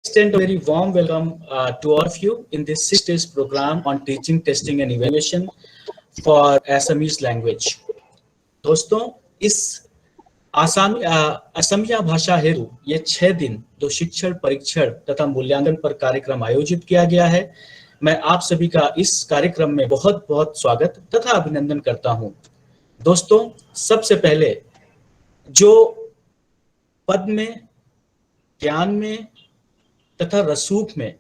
extend a very warm welcome to all of you in this 6 days program on teaching, testing and evaluation for Assamese language. दोस्तों, इस असमिया भाषा हेतु ये 6 दिन दो शिक्षण परीक्षण तथा मूल्यांकन पर कार्यक्रम आयोजित किया गया है। मैं आप सभी का इस कार्यक्रम में बहुत बहुत स्वागत तथा अभिनंदन करता हूं। दोस्तों, सबसे पहले जो पद में, ज्ञान में तथा रसूख में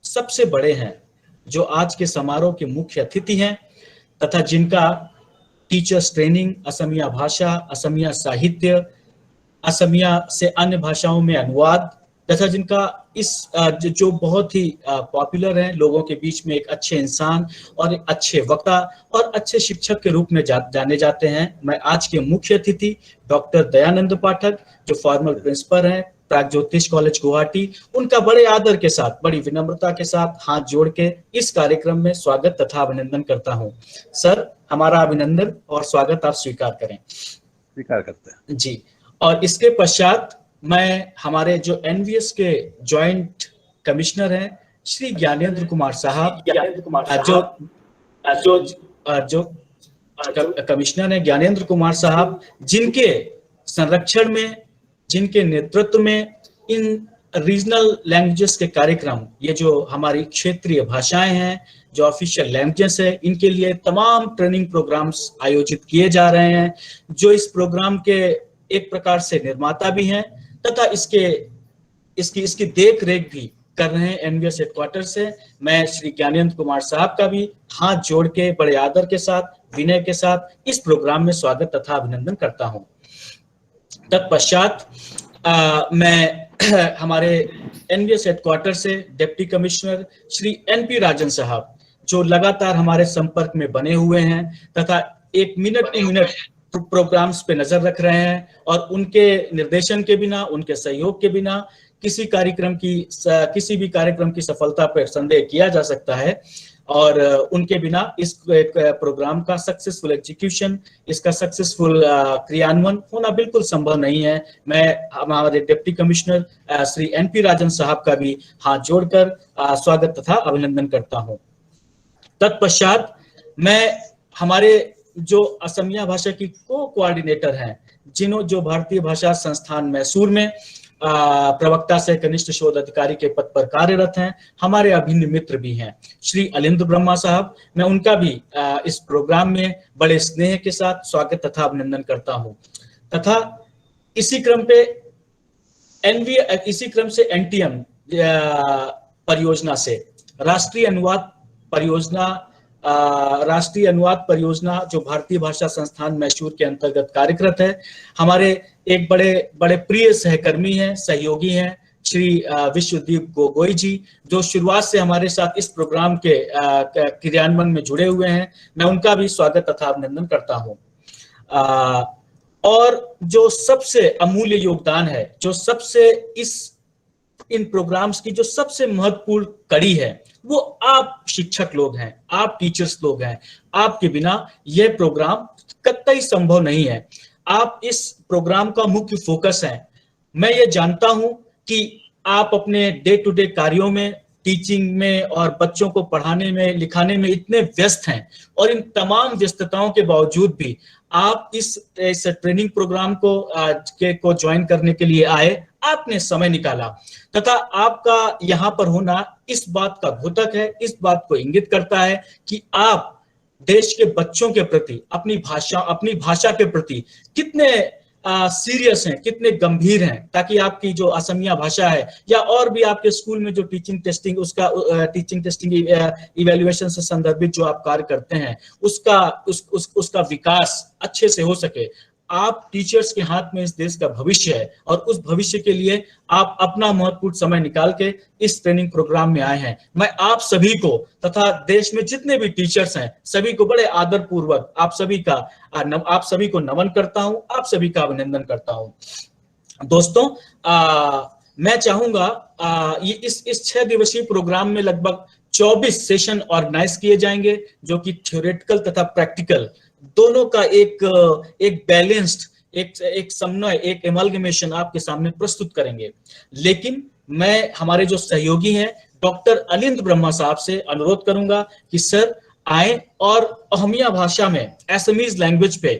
सबसे बड़े हैं, जो आज के समारोह के मुख्य अतिथि हैं तथा जिनका टीचर्स ट्रेनिंग, असमिया भाषा, असमिया साहित्य, असमिया से अन्य भाषाओं में अनुवाद तथा जिनका जो बहुत ही पॉपुलर है, लोगों के बीच में एक अच्छे इंसान और एक अच्छे वक्ता और अच्छे शिक्षक के रूप में जाने जाते हैं। मैं आज के मुख्य अतिथि डॉक्टर दयानंद पाठक, जो फॉर्मल प्रिंसिपल हैं प्रागज्योतिष कॉलेज गुवाहाटी, उनका बड़े आदर के साथ, बड़ी विनम्रता के साथ हाथ जोड़ के इस कार्यक्रम में स्वागत तथा अभिनंदन करता हूं। सर, हमारा अभिनंदन और स्वागत आप स्वीकार करें। स्वीकार करते हैं जी। और इसके पश्चात मैं हमारे जो एनवीएस के जॉइंट कमिश्नर हैं श्री ज्ञानेंद्र कुमार साहब, जो कमिश्नर हैं ज्ञानेंद्र कुमार साहब, जिनके संरक्षण में, जिनके नेतृत्व में इन रीजनल लैंग्वेजेस के कार्यक्रम, ये जो हमारी क्षेत्रीय भाषाएं हैं, जो ऑफिशियल लैंग्वेजेस है, इनके लिए तमाम ट्रेनिंग प्रोग्राम्स आयोजित किए जा रहे हैं, जो इस प्रोग्राम के एक प्रकार से निर्माता भी हैं तथा इसकी देख रेख भी कर रहे हैं एनवीएस हेडक्वार्टर से। मैं श्री ज्ञानेंद्र कुमार साहब का भी हाथ जोड़ के बड़े आदर के साथ, विनय के साथ इस प्रोग्राम में स्वागत तथा अभिनंदन करता हूं। तत्पश्चात मैं हमारे एनवीएस हेडक्वार्टर से डिप्टी कमिश्नर श्री एनपी राजन साहब, जो लगातार हमारे संपर्क में बने हुए हैं तथा एक मिनट टू मिनट प्रोग्राम्स पे नजर रख रहे हैं, और उनके निर्देशन के बिना, उनके सहयोग के बिना किसी भी कार्यक्रम की सफलता पर संदेह किया जा सकता है, और उनके बिना इस प्रोग्राम का सक्सेसफुल एग्जीक्यूशन, इसका सक्सेसफुल क्रियान्वयन होना बिल्कुल संभव नहीं है। मैं हमारे डिप्टी कमिश्नर श्री एनपी राजन साहब का भी हाथ जोड़कर स्वागत तथा अभिनंदन करता हूं। तत्पश्चात मैं हमारे जो असमिया भाषा की कोऑर्डिनेटर हैं, जो भारतीय भाषा संस्थान मैसूर में प्रवक्ता से कनिष्ठ शोध अधिकारी के पद पर कार्यरत हैं, हमारे अभिन्न मित्र भी हैं श्री अलिंद ब्रह्मा साहब, मैं उनका भी इस प्रोग्राम में बड़े स्नेह के साथ स्वागत तथा अभिनंदन करता हूं। तथा इसी क्रम से एनटीएम परियोजना से राष्ट्रीय अनुवाद परियोजना, जो भारतीय भाषा संस्थान मैसूर के अंतर्गत कार्यरत है, हमारे एक बड़े प्रिय सहकर्मी हैं, सहयोगी हैं श्री विश्वदीप गोगोई जी, जो शुरुआत से हमारे साथ इस प्रोग्राम के क्रियान्वयन में जुड़े हुए हैं। मैं उनका भी स्वागत तथा अभिनंदन करता हूं। और जो सबसे अमूल्य योगदान है, जो सबसे इन प्रोग्राम्स की जो सबसे महत्वपूर्ण कड़ी है, वो आप शिक्षक लोग हैं, आप टीचर्स लोग हैं। आपके बिना यह प्रोग्राम कतई संभव नहीं है। आप इस प्रोग्राम का मुख्य फोकस हैं। मैं ये जानता हूं कि आप अपने डे टू डे कार्यों में, टीचिंग में और बच्चों को पढ़ाने में, लिखाने में इतने व्यस्त हैं, और इन तमाम व्यस्तताओं के बावजूद भी आप इस ट्रेनिंग प्रोग्राम को ज्वाइन करने के लिए आए, आपने समय निकाला, तथा आपका यहाँ पर होना इस बात का द्योतक है, इस बात को इंगित करता है कि आप देश के बच्चों के प्रति, अपनी भाषा के प्रति कितने सीरियस हैं, कितने गंभीर हैं, ताकि आपकी जो असमिया भाषा है या और भी आपके स्कूल में जो टीचिंग टेस्टिंग इवैल्यूएशन से संदर्भित जो आप कार्य करते हैं, उसका विकास अच्छे से हो सके। आप टीचर्स के हाथ में इस देश का भविष्य है, और उस भविष्य के लिए आप अपना महत्वपूर्ण समय निकाल के इस ट्रेनिंग प्रोग्राम में आए हैं। मैं आप सभी को तथा देश में जितने भी टीचर्स हैं, सभी को बड़े आदर पूर्वक आप सभी को नमन करता हूं, आप सभी का अभिनंदन करता हूं। दोस्तों, मैं चाहूंगा ये इस 6 दिवसीय प्रोग्राम में लगभग 24 सेशन ऑर्गेनाइज किए जाएंगे, जो कि थ्योरेटिकल तथा प्रैक्टिकल दोनों का एक बैलेंस्ड, एक समन्वय, एक एमलगमेशन आपके सामने प्रस्तुत करेंगे। लेकिन मैं हमारे जो सहयोगी हैं डॉक्टर अलिंद ब्रह्मा साहब से अनुरोध करूंगा कि सर आए और अहमिया भाषा में एसमीज लैंग्वेज पे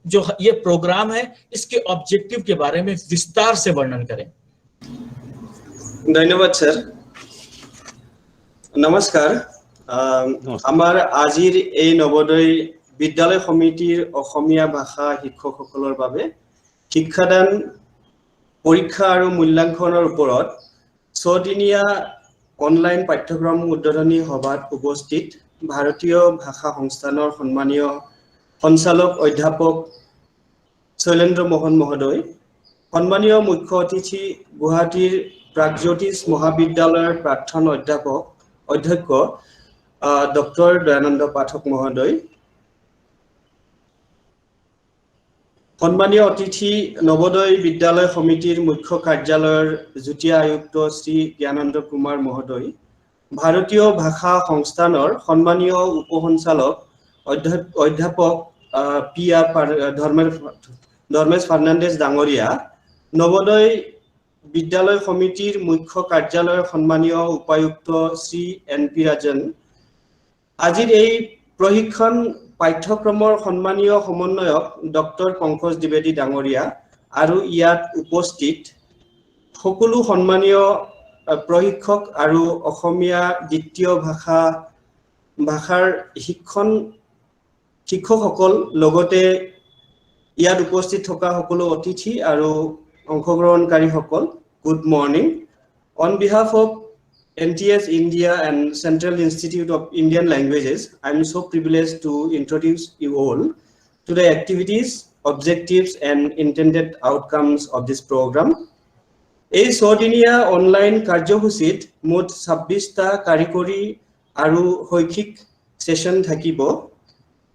जो ये प्रोग्राम है इसके ऑब्जेक्टिव के बारे में विस्तार से वर्णन करें। धन्यवाद सर। नमस्कार। आमार आजिर এই নবোদয় বিদ্যালয় সমিতিৰ অসমীয়া ভাষা শিক্ষকসকলৰ বাবে শিক্ষাদান পৰীক্ষা আৰু মূল্যাংকনৰ ওপৰত 6 দিনীয়া অনলাইন পাঠ্যক্ৰম উদ্বোধনী সভাত উপস্থিত ভাৰতীয় ভাষা সংস্থানৰ সন্মানীয় সঞ্চালক অধ্যাপক শৈলেন্দ্ৰ মোহন মহোদয়, সন্মানীয় মুখ্য অতিথি গুৱাহাটীৰ প্ৰাগজ্যোতিষ মহাবিদ্যালয়ৰ প্ৰাক্তন অধ্যক্ষ ডক্টৰ দয়ানন্দ পাঠক মহোদয়, সন্মানীয় অতিথি নবোদয় বিদ্যালয় সমিতিৰ মুখ্য কাৰ্যালয়ৰ যুটীয়া আয়ুক্ত শ্ৰী জ্ঞানন্দ কুমাৰ মহোদয়, ভাৰতীয় ভাষা সংস্থানৰ সন্মানীয় উপসঞ্চালক অধ্যাপক PR ধৰ্মেশ ফাৰ্ণাণ্ডেজ ডাঙৰীয়া, নবোদয় বিদ্যালয় সমিতিৰ মুখ্য কাৰ্যালয়ৰ সন্মানীয় উপায়ুক্ত শ্ৰী NP ৰাজন, আজিৰ এই প্ৰশিক্ষণ পাঠ্যক্ৰমৰ সন্মানীয় সমন্বয়ক ডক্টৰ পংকজ দ্বিবেদী ডাঙৰীয়া আৰু ইয়াত উপস্থিত সকলো সন্মানীয় প্ৰশিক্ষক আৰু অসমীয়া দ্বিতীয় ভাষাৰ শিক্ষকসকল, লগতে ইয়াত উপস্থিত থকা সকলো অতিথি আৰু অংশগ্ৰহণকাৰীসকল, good morning. On behalf of NTS India and Central Institute of Indian Languages, I am so privileged to introduce you all to the activities, objectives and intended outcomes of this program. এই 6 দিনীয়া online কাৰ্যসূচীত মুঠ 26টা কাৰিকৰী আৰু শৈক্ষিক session থাকিব।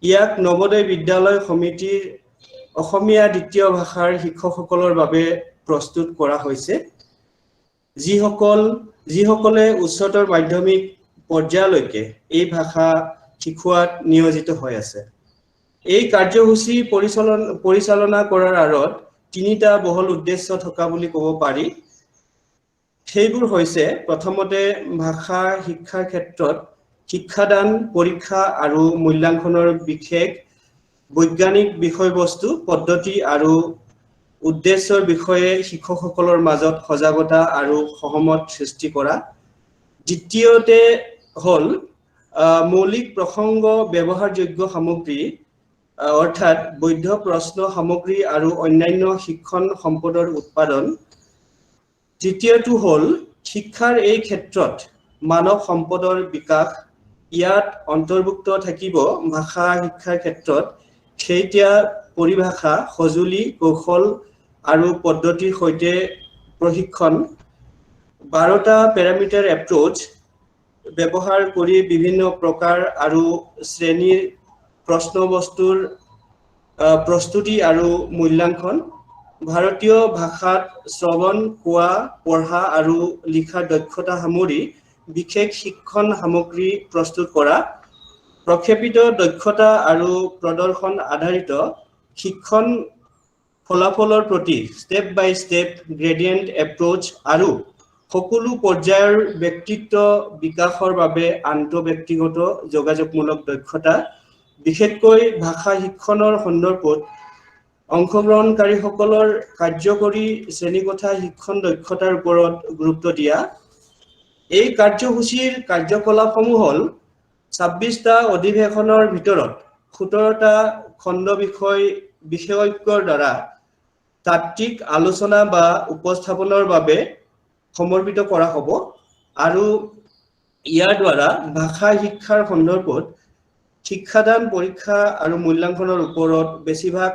ইয়াক নবোদয় বিদ্যালয় সমিতিৰ অসমীয়া দ্বিতীয় ভাষাৰ শিক্ষকসকলৰ বাবে প্ৰস্তুত কৰা হৈছে, যিসকলে উচ্চতৰ মাধ্যমিক পৰ্যায়লৈকে এই ভাষা শিক্ষাত নিয়োজিত হৈ আছে। এই কাৰ্যসূচী পৰিচালনা কৰাৰ আঁৰত 3টা বহল উদ্দেশ্য থকা বুলি ক'ব পাৰি। সেইবোৰ হৈছে প্ৰথমতে ভাষা শিক্ষাৰ ক্ষেত্ৰত শিক্ষাদান পৰীক্ষা আৰু মূল্যাংকনৰ বিশেষ বৈজ্ঞানিক বিষয়বস্তু পদ্ধতি আৰু উদ্দেশ্যৰ বিষয়ে শিক্ষকসকলৰ মাজত সজাগতা আৰু সহমত সৃষ্টি কৰা। দ্বিতীয়তে হ'ল মৌলিক প্ৰসংগ ব্যৱহাৰযোগ্য সামগ্ৰী অৰ্থাৎ বৈধ প্ৰশ্ন সামগ্ৰী আৰু অন্যান্য শিক্ষণ সম্পদৰ উৎপাদন। তৃতীয়টো হ'ল শিক্ষাৰ এই ক্ষেত্ৰত মানৱ সম্পদৰ বিকাশ। ইয়াত অন্তৰ্ভুক্ত থাকিব ভাষা শিক্ষাৰ ক্ষেত্ৰত সেইতিয়া পৰিভাষা, সঁজুলি, কৌশল আৰু পদ্ধতিৰ সৈতে প্ৰশিক্ষণ। 12টা পেৰামিটাৰ এপ্ৰোচ ব্যৱহাৰ কৰি বিভিন্ন প্ৰকাৰ আৰু শ্ৰেণীৰ প্ৰশ্নবস্তুৰ প্ৰস্তুতি আৰু মূল্যাংকন। ভাৰতীয় ভাষাত শ্ৰৱণ, কোৱা, পঢ়া আৰু লিখাৰ দক্ষতা সামৰি বিশেষ শিক্ষণ সামগ্ৰী প্ৰস্তুত কৰা। প্ৰক্ষেপিত দক্ষতা আৰু প্ৰদৰ্শন আধাৰিত শিক্ষণ ফলাফলৰ প্ৰতি ষ্টেপ বাই ষ্টেপ গ্ৰেডিয়েণ্ট এপ্ৰোচ আৰু সকলো পৰ্যায়ৰ ব্যক্তিত্ব বিকাশৰ বাবে আন্তঃব্যক্তিগত যোগাযোগমূলক দক্ষতা। বিশেষকৈ ভাষা শিক্ষণৰ সন্দৰ্ভত অংশগ্ৰহণকাৰীসকলৰ কাৰ্যকৰী শ্ৰেণীকোঠা শিক্ষণ দক্ষতাৰ ওপৰত গুৰুত্ব দিয়া। এই কাৰ্যসূচীৰ কাৰ্যকলাপসমূহ হ'ল 26টা অধিৱেশনৰ ভিতৰত 17টা খণ্ড বিশেষজ্ঞৰ দ্বাৰা তাত্ত্বিক আলোচনা বা উপস্থাপনৰ বাবে সমৰ্পিত কৰা হ'ব আৰু ইয়াৰ দ্বাৰা ভাষা শিক্ষাৰ সন্দৰ্ভত শিক্ষাদান পৰীক্ষা আৰু মূল্যাংকনৰ ওপৰত বেছিভাগ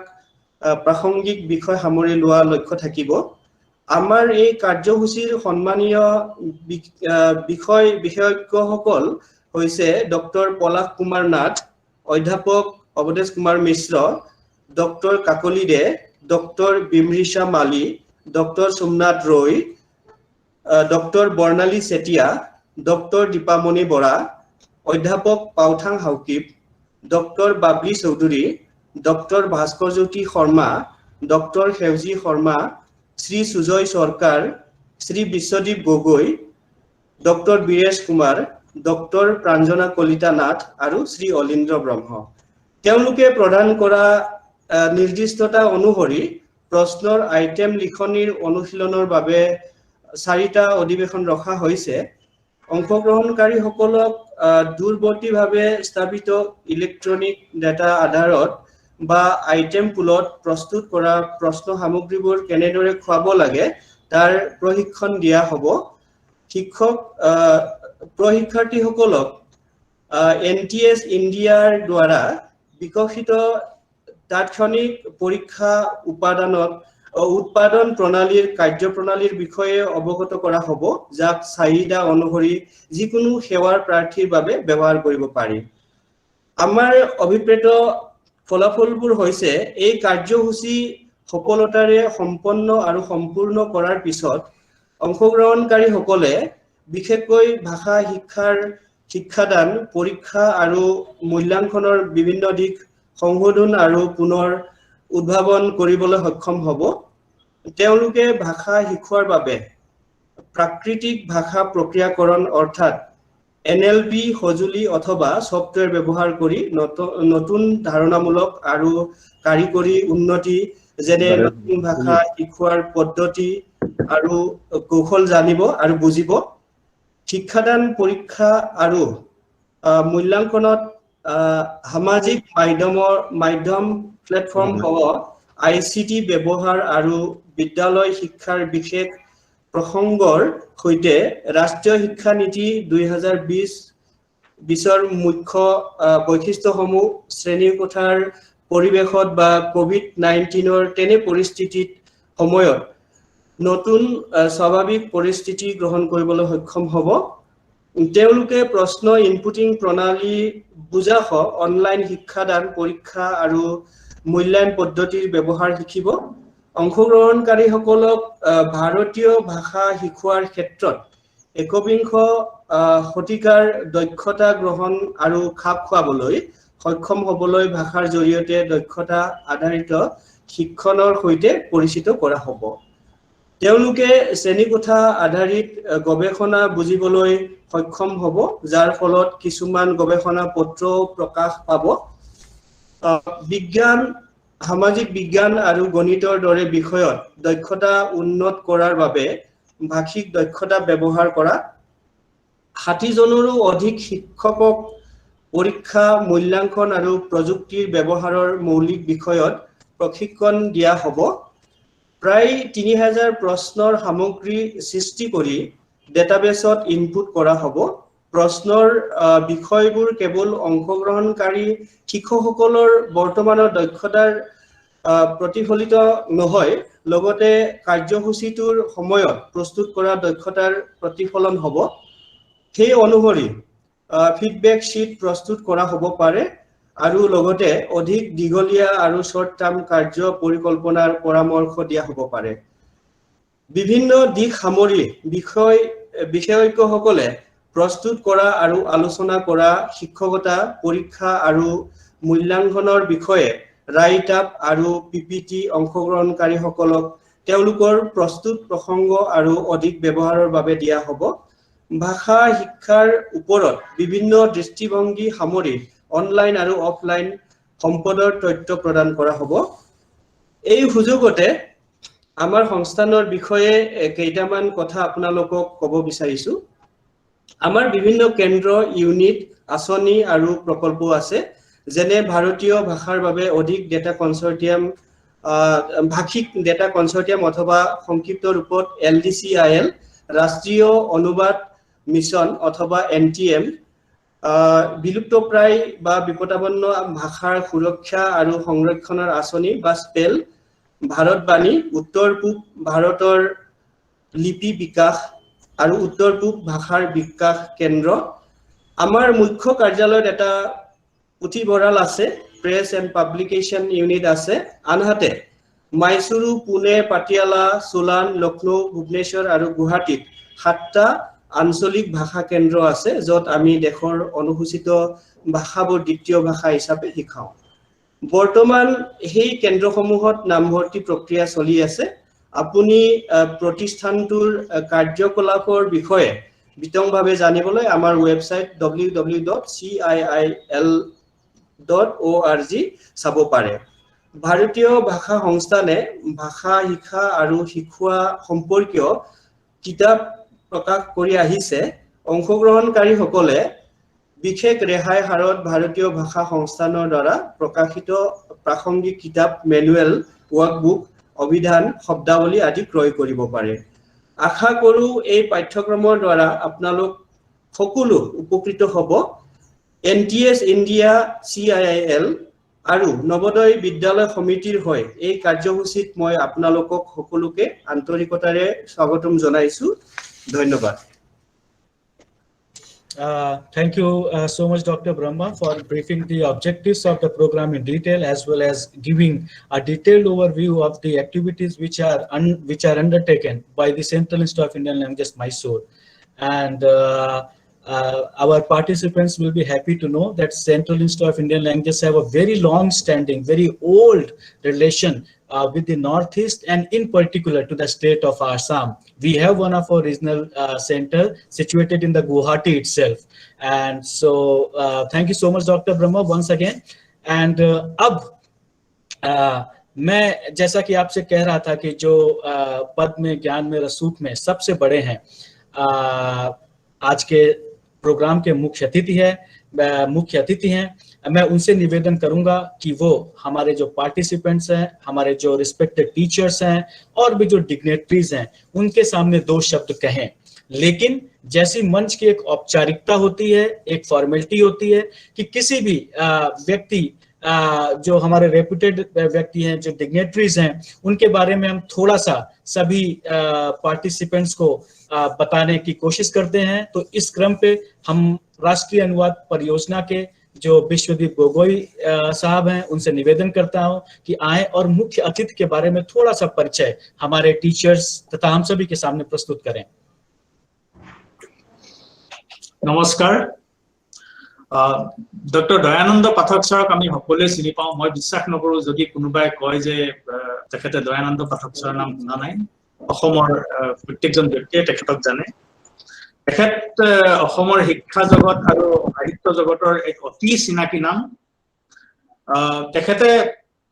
প্ৰাসংগিক বিষয় সামৰি লোৱা লক্ষ্য থাকিব। আমাৰ এই কাৰ্যসূচীৰ সন্মানীয় বিশেষজ্ঞসকল হৈছে ডক্টৰ পলাশ কুমাৰ নাথ, অধ্যাপক Awadhesh Kumar Mishra, doctor Kakali Dey, doctor Bimrisha Mali, doctor Somnath Roy, doctor Barnali Chetia, doctor Dipamoni Bora, অধ্যাপক Pauthang Haokip, doctor Babli Choudhury, doctor Bhaskarjyoti Sharma, doctor Seuji Sharma, Shri Sujoy Sarkar, Shri Biswadeep Gogoi, doctor Biresh Kumar, doctor Pranjana Kalita Nath আৰু শ্ৰী অলিন্দ্ৰ ব্ৰহ্ম। তেওঁলোকে প্ৰদান কৰা নিৰ্দিষ্টতা অনুসৰি প্ৰশ্নৰ আইটেম লিখনিৰ অনুশীলনৰ বাবে 4টা অধিৱেশন ৰখা হৈছে। অংশগ্ৰহণকাৰীসকলক দূৰৱৰ্তীভাৱে স্থাপিত ইলেক্ট্ৰনিক ডাটা আধাৰত বা আইটেম পুলত প্ৰস্তুত কৰা প্ৰশ্ন সামগ্ৰীবোৰ কেনেদৰে খুৱাব লাগে তাৰ প্ৰশিক্ষণ দিয়া হ'ব। প্ৰশিক্ষাৰ্থীসকলক NTS ইণ্ডিয়াৰ দ্বাৰা বিকশিত তাৎক্ষণিক পৰীক্ষা উৎপাদন প্ৰণালীৰ কাৰ্যপ্ৰণালীৰ বিষয়ে অৱগত কৰা হ'ব, যাক চাহিদা অনুসৰি যিকোনো সেৱাৰ প্ৰাৰ্থীৰ বাবে ব্যৱহাৰ কৰিব পাৰি। আমাৰ অভিপ্ৰেত ফলাফলবোৰ হৈছে এই কাৰ্যসূচী সফলতাৰে সম্পন্ন আৰু সম্পূৰ্ণ কৰাৰ পিছত অংশগ্ৰহণকাৰীসকলে বিশেষকৈ ভাষা শিক্ষাদান, পৰীক্ষা আৰু মূল্যাংকনৰ বিভিন্ন দিশ সংশোধন আৰু পুনৰ উদ্ভাৱন কৰিবলৈ সক্ষম হ'ব। তেওঁলোকে ভাষা শিক্ষাৰ বাবে প্ৰাকৃতিক ভাষা প্ৰক্ৰিয়াকৰণ অৰ্থাৎ NLP সঁজুলি অথবা সফ্টৱেৰ ব্যৱহাৰ কৰি নতুন ধাৰণামূলক আৰু কাৰিকৰী উন্নতি যেনে নতুন ভাষা শিক্ষাৰ পদ্ধতি আৰু কৌশল জানিব আৰু বুজিব। শিক্ষাদান, পৰীক্ষা আৰু মূল্যাংকনত সামাজিক মাধ্যম প্লেটফৰ্ম সহ ICT ব্যৱহাৰ আৰু বিদ্যালয় শিক্ষাৰ বিশেষ প্ৰসংগৰ সৈতে ৰাষ্ট্ৰীয় শিক্ষা নীতি 2020-ৰ মুখ্য বৈশিষ্ট্যসমূহ শ্ৰেণীকোঠাৰ পৰিৱেশত বা COVID-19ৰ তেনে পৰিস্থিতিত সময়ত নতুন স্বাভাৱিক পৰিস্থিতি গ্ৰহণ কৰিবলৈ সক্ষম হ'ব। তেওঁলোকে প্ৰশ্ন ইনপুটিং প্ৰণালী বুজাসহ অনলাইন শিক্ষাদান, পৰীক্ষা আৰু মূল্যায়ন পদ্ধতিৰ ব্যৱহাৰ শিকিব। অংশগ্ৰহণকাৰীসকলক ভাৰতীয় ভাষা শিকোৱাৰ ক্ষেত্ৰত 21শ শতিকাৰ দক্ষতা গ্ৰহণ আৰু খাপ খোৱাবলৈ সক্ষম হ'বলৈ ভাষাৰ জৰিয়তে দক্ষতা আধাৰিত শিক্ষণৰ সৈতে পৰিচিত কৰা হ'ব। তেওঁলোকে শ্ৰেণীকোঠা আধাৰিত গৱেষণা বুজিবলৈ সক্ষম হ'ব, যাৰ ফলত কিছুমান গৱেষণা পত্ৰ প্ৰকাশ পাব। বিজ্ঞান, সামাজিক বিজ্ঞান আৰু গণিতৰ দৰে বিষয়ত দক্ষতা উন্নত কৰাৰ বাবে ভাষিক দক্ষতা ব্যৱহাৰ কৰা। 60 জনৰো অধিক শিক্ষকক পৰীক্ষা, মূল্যাংকন আৰু প্ৰযুক্তিৰ ব্যৱহাৰৰ মৌলিক বিষয়ত প্ৰশিক্ষণ দিয়া হ'ব। প্ৰায় 3000 প্ৰশ্নৰ সামগ্ৰী সৃষ্টি কৰি ডেটাবেছত ইনপুট কৰা হ'ব। প্ৰশ্নৰ বিষয়বোৰ কেৱল অংশগ্ৰহণকাৰী শিক্ষকসকলৰ বৰ্তমানৰ দক্ষতাৰ প্ৰতিফলিত নহয়, লগতে কাৰ্যসূচীটোৰ সময়ত প্ৰস্তুত কৰা দক্ষতাৰ প্ৰতিফলন হ'ব। সেই অনুসৰি ফিডবেক শ্বিট প্ৰস্তুত কৰা হ'ব পাৰে আৰু লগতে অধিক দীঘলীয়া আৰু শৰ্ট টাৰ্ম কাৰ্য পৰিকল্পনাৰ পৰামৰ্শ দিয়া হ'ব পাৰে। বিভিন্ন দিশ সামৰি বিশেষজ্ঞসকলে প্ৰস্তুত কৰা আৰু আলোচনা কৰা শিক্ষকতা, পৰীক্ষা আৰু মূল্যাংকনৰ বিষয়ে ৰাইট আপ আৰু PPT অংশগ্ৰহণকাৰীসকলক তেওঁলোকৰ প্ৰস্তুত প্ৰসংগ আৰু অধিক ব্যৱহাৰৰ বাবে দিয়া হ'ব। ভাষা শিক্ষাৰ ওপৰত বিভিন্ন দৃষ্টিভংগী সামৰি অনলাইন আৰু অফলাইন সম্পদৰ তথ্য প্ৰদান কৰা হ'ব। এই সুযোগতে আমাৰ সংস্থানৰ বিষয়ে কেইটামান কথা আপোনালোকক ক'ব বিচাৰিছো। আমাৰ বিভিন্ন কেন্দ্ৰ, ইউনিট, আঁচনি আৰু প্ৰকল্প আছে, যেনে ভাৰতীয় ভাষাৰ বাবে অধিক ডেটা কনচৰ্টিয়াম, ভাষিক ডেটা কনচৰ্টিয়াম অথবা সংক্ষিপ্ত ৰূপত LDCIL, ৰাষ্ট্ৰীয় অনুবাদ মিছন অথবা NTM, বিলুপ্তপ্ৰায় বা বিপদাপন্ন ভাষাৰ সুৰক্ষা আৰু সংৰক্ষণৰ আঁচনি বা স্পেল, ভাৰতবাণী, উত্তৰ পূব ভাৰতৰ লিপি বিকাশ আৰু উত্তৰ পূব ভাষাৰ বিকাশ কেন্দ্ৰ। আমাৰ মুখ্য কাৰ্যালয়ত এটা পুথিভঁৰাল আছে, প্ৰেছ এণ্ড পাব্লিকেশ্যন ইউনিট আছে। আনহাতে মাইসুৰু, পুনে, পাটিয়ালা, সোলান, লক্ষ্ণৌ, ভুৱনেশ্বৰ আৰু গুৱাহাটীত 7টা আঞ্চলিক ভাষা কেন্দ্ৰ আছে, য'ত আমি দেশৰ অনুসূচিত ভাষাবোৰ দ্বিতীয় ভাষা হিচাপে শিকাওঁ। বৰ্তমান সেই কেন্দ্ৰসমূহত নামভৰ্তি প্ৰক্ৰিয়া চলি আছে আপুনি প্ৰতিষ্ঠানটোৰ কাৰ্যকলাপৰ বিষয়ে বিতংভাৱে জানিবলৈ আমাৰ ৱেবছাইট www.ciil.org চাব পাৰে। ভাৰতীয় ভাষা সংস্থানে ভাষা শিক্ষা আৰু শিক্ষা সম্পৰ্কীয় কিতাপ প্ৰকাশ কৰি আহিছে। অংশগ্ৰহণকাৰীসকলে বিশেষ ৰেহাই হাৰত ভাৰতীয় ভাষা সংস্থানৰ দ্বাৰা প্ৰকাশিত প্ৰাসংগিক কিতাপ, মেনুৱেল, ৱৰ্কবুক, অভিধান, শব্দাৱলী আদি ক্ৰয় কৰিব পাৰে। আশা কৰো এই পাঠ্যক্ৰমৰ দ্বাৰা আপোনালোক সকলো উপকৃত হ'ব। NTS ইণ্ডিয়া, CIIL আৰু নৱোদয় বিদ্যালয় সমিতিৰ হৈ এই কাৰ্যসূচীত মই আপোনালোকক সকলোকে আন্তৰিকতাৰে স্বাগতম জনাইছো। ধন্যবাদ। Thank you so much, Dr. Brahma, for briefing the objectives of the program in detail, as well as giving a detailed overview of the activities which are undertaken by the Central Institute of Indian Languages, Mysore. And our participants will be happy to know that Central Institute of Indian Languages have a very long-standing, very old relation with the Northeast, and in particular to the state of Assam. We have one of our regional center situated in the Guwahati itself. And so thank you so much, Dr. Brahma, once again. And अब मैं जैसा कि आपसे कह रहा था कि जो पद में, ज्ञान में, रसूख में सबसे बड़े हैं, आज के प्रोग्राम के मुख्य अतिथि हैं, मैं उनसे निवेदन करूंगा कि वो हमारे जो पार्टिसिपेंट्स हैं, हमारे जो रिस्पेक्टेड टीचर्स हैं और भी जो डिग्नेटरीज हैं, उनके सामने 2 शब्द कहें। लेकिन जैसी मंच की एक औपचारिकता होती है, एक फॉर्मेलिटी होती है कि किसी भी व्यक्ति जो हमारे रेप्यूटेड व्यक्ति हैं, जो डिग्नेटरीज हैं, उनके बारे में हम थोड़ा सा सभी पार्टिसिपेंट्स को बताने की कोशिश करते हैं। तो इस क्रम पे हम राष्ट्रीय अनुवाद परियोजना के जो विश्वदीप गोगोई साहब हैं, उनसे निवेदन करता हूं कि आए और मुख्य अतिथि के बारे में थोड़ा सा परिचय हमारे टीचर्स तथा हम सभी के सामने प्रस्तुत करें। नमस्कार। ডক্টৰ দয়ানন্দ পাঠক ছাৰক আমি সকলোৱে চিনি পাওঁ। মই বিশ্বাস নকৰো যদি কোনোবাই কয় যে তেখেতে দয়ানন্দ পাঠক ছাৰৰ নাম শুনা নাই। অসমৰ প্ৰত্যেকজন ব্যক্তিয়ে তেখেতক জানে। তেখেত অসমৰ শিক্ষা জগত আৰু সাহিত্য জগতৰ এক অতি চিনাকি নাম। তেখেতে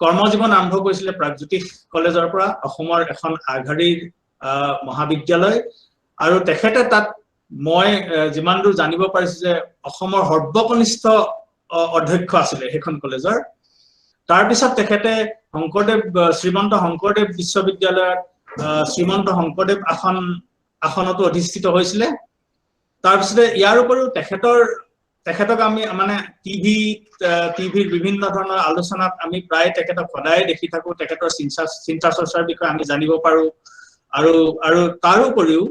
কৰ্মজীৱন আৰম্ভ কৰিছিলে প্ৰাগজ্যোতিষ কলেজৰ পৰা, অসমৰ এখন আগশাৰীৰ মহাবিদ্যালয়। আৰু তেখেতে তাত মই যিমান দূৰ জানিব পাৰিছো যে অসমৰ সৰ্বকনিষ্ঠ অধ্যক্ষ আছিলে সেইখন কলেজৰ। তাৰ পিছত তেখেতে শ্ৰীমন্ত শংকৰদেৱ বিশ্ববিদ্যালয়ত শ্ৰীমন্ত শংকৰদেৱ আসনতো অধিষ্ঠিত হৈছিলে। তাৰপিছতে ইয়াৰ উপৰিও তেখেতক আমি মানে টিভিৰ বিভিন্ন ধৰণৰ আলোচনাত আমি প্ৰায় তেখেতক সদায় দেখি থাকো। তেখেতৰ চিন্তা চৰ্চাৰ বিষয়ে আমি জানিব পাৰো। আৰু তাৰ উপৰিও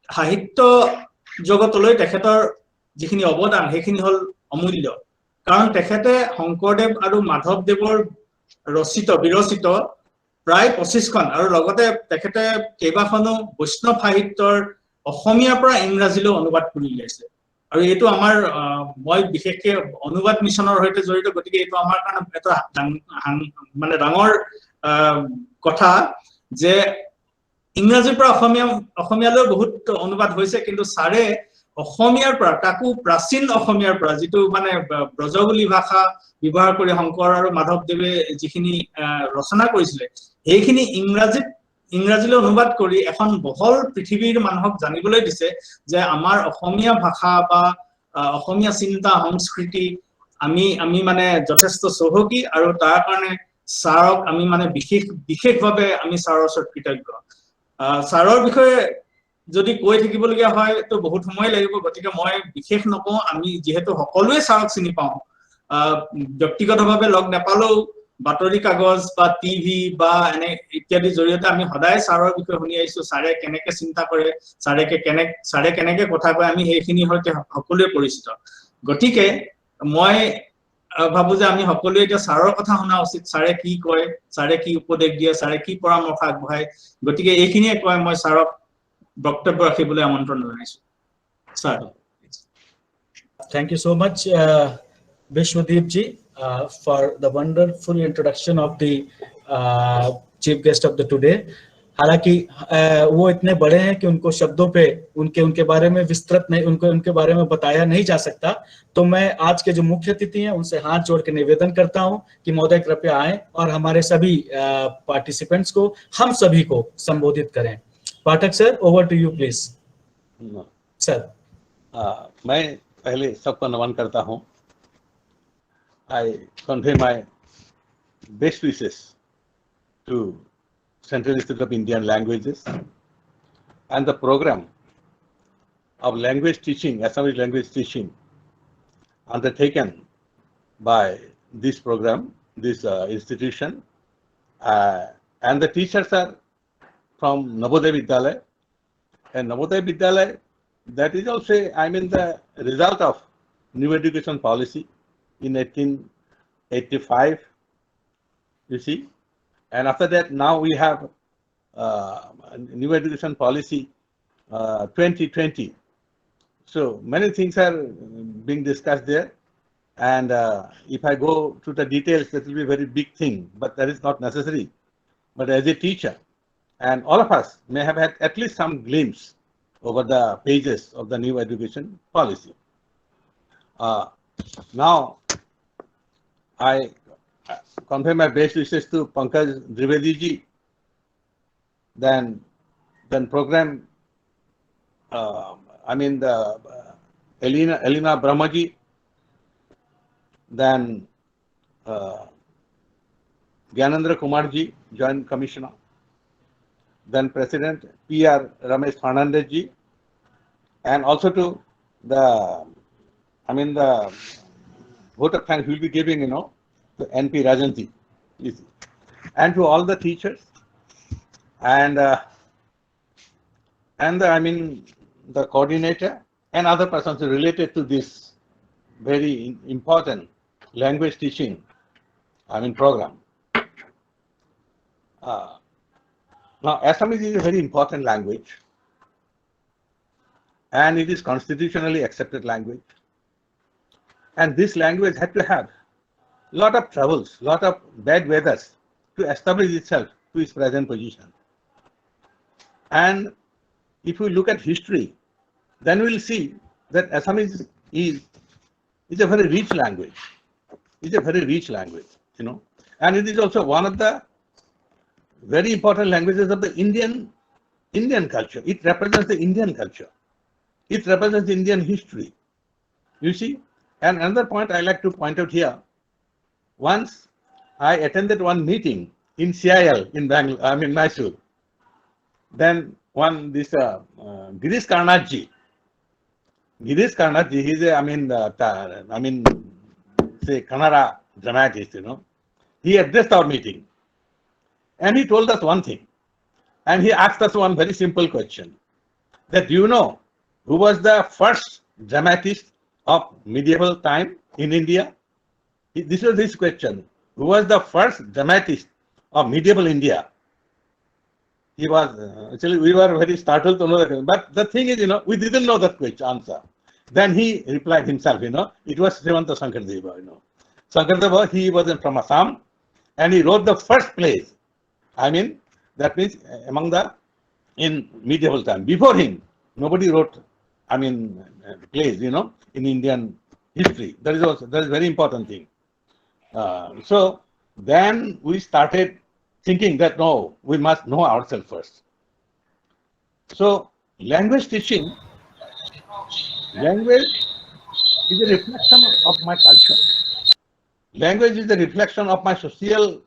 সাহিত্য জগতলৈ তেখেতৰ যিখিনি অৱদান সেইখিনি হল অমূল্য। কাৰণ তেখেতে শংকৰদেৱ আৰু মাধৱদেৱৰ বিৰচিত প্ৰায় 25খন আৰু লগতে তেখেতে কেইবাখনো বৈষ্ণৱ সাহিত্যৰ অসমীয়াৰ পৰা ইংৰাজীলৈ অনুবাদ কৰি উলিয়াইছে। আৰু এইটো আমাৰ মই বিশেষকৈ অনুবাদ মিছনৰ সৈতে জড়িত, গতিকে এইটো আমাৰ কাৰণে এটা মানে ডাঙৰ কথা যে ইংৰাজীৰ পৰা অসমীয়ালৈ বহুত অনুবাদ হৈছে, কিন্তু ছাৰে অসমীয়াৰ পৰা, তাকো প্ৰাচীন অসমীয়াৰ পৰা, যিটো মানে ব্ৰজবুলি ভাষা ব্যৱহাৰ কৰি শংকৰ আৰু মাধৱদেৱে যিখিনি ৰচনা কৰিছিলে, সেইখিনি ইংৰাজীলৈ অনুবাদ কৰি এখন বহল পৃথিৱীৰ মানুহক জানিবলৈ দিছে যে আমাৰ অসমীয়া ভাষা বা অসমীয়া চিন্তা সংস্কৃতি আমি মানে যথেষ্ট চহকী। আৰু তাৰ কাৰণে ছাৰক আমি মানে বিশেষভাৱে আমি ছাৰৰ ওচৰত কৃতজ্ঞ। ছাৰৰ বিষয়ে যদি কৈ থাকিবলগীয়া হয় তো বহুত সময় লাগিব, গতিকে মই বিশেষ নকওঁ। আমি যিহেতু সকলোৱে ছাৰক চিনি পাওঁ, ব্যক্তিগতভাৱে লগ নাপালেও বাতৰি কাগজ বা টিভি বা এনে ইত্যাদিৰ জৰিয়তে আমি সদায় ছাৰৰ বিষয়ে শুনি আহিছো। ছাৰে কেনেকে চিন্তা কৰে, ছাৰে কেনেকে কথা কয়, আমি সেইখিনিৰ সৈতে সকলোৱে পৰিচিত। গতিকে মই ভাবো যে আমি সকলোৱে এতিয়া ছাৰৰ কথা শুনা উচিত। ছাৰে কি কয়, ছাৰে কি উপদেশ দিয়ে, ছাৰে কি পৰামৰ্শ আগবঢ়ায়। গতিকে এইখিনিয়ে কয় মই ছাৰক বক্তব্য ৰাখিবলৈ আমন্ত্ৰণ জনাইছো। Sir. Thank you so much, Vishwadeep ji, for the wonderful introduction of the chief guest of the today. हालांकि वो इतने बड़े हैं कि उनको शब्दों पे उनके बारे में विस्तृत नहीं उनके बारे में बताया नहीं जा सकता। तो मैं आज के जो मुख्य अतिथि हैं उनसे हाथ जोड़ के निवेदन करता हूं कि महोदय कृपया आएं और हमारे सभी पार्टिसिपेंट्स को, हम सभी को संबोधित करें। Pathak sir, over to you please. Sir मैं पहले सबको नमन करता हूं। I convey my best wishes to Central Institute of Indian Languages and the program of language teaching, Assamese language teaching, undertaken by this program, this institution, and the teachers are from Navodaya Vidyalaya, and Navodaya Vidyalaya, that is also, I mean, the result of new education policy in 1885, you see. And after that, now we have new education policy 2020. So many things are being discussed there. And if I go to the details, that will be a very big thing, but that is not necessary. But as a teacher, and all of us may have had at least some glimpse over the pages of the new education policy. Now, I convey my best wishes to Pankaj Dwivedi ji, then program, I mean the Elena Brahma ji, then Gyanendra Kumar ji, Joint Commissioner, then President P.R. Ramesh Fernandez ji, and also to the, I mean the vote of thanks we will be giving, you know, to N.P. Rajanti, and to all the teachers, and I mean the coordinator and other persons related to this very important language teaching, I mean program. Now, Assamese is a very important language, and it is constitutionally accepted language, and this language had to have lot of troubles, lot of bad weathers to establish itself to its present position. And if we look at history, then we will see that Assamese is a very rich language. It's a very rich language, you know, and it is also one of the very important languages of the Indian culture. It represents the Indian culture. It represents Indian history. You see, and another point I like to point out here. Once I attended one meeting in CIL in Bangalore, I mean Mysore. Then this Girish Karnad ji, he's a, I mean, say Kannada dramatist, you know. He addressed our meeting, and he told us one thing, and he asked us one very simple question: that do you know who was the first dramatist of medieval time in India? This was his question. Who was the first dramatist of medieval India? He was, actually we were very startled to know that, but the thing is, you know, we didn't know that question answer. Then he replied himself, you know, it was Srimanta Shankardeva, you know. Shankardeva, he was from Assam, and he wrote the first plays. I mean, that means among the, in medieval time. Before him, nobody wrote, I mean, plays, you know, in Indian history. That is also, that is very important thing. So then we started thinking that no, we must know ourselves first. So language teaching, language is a reflection of my culture. Language is a reflection of my social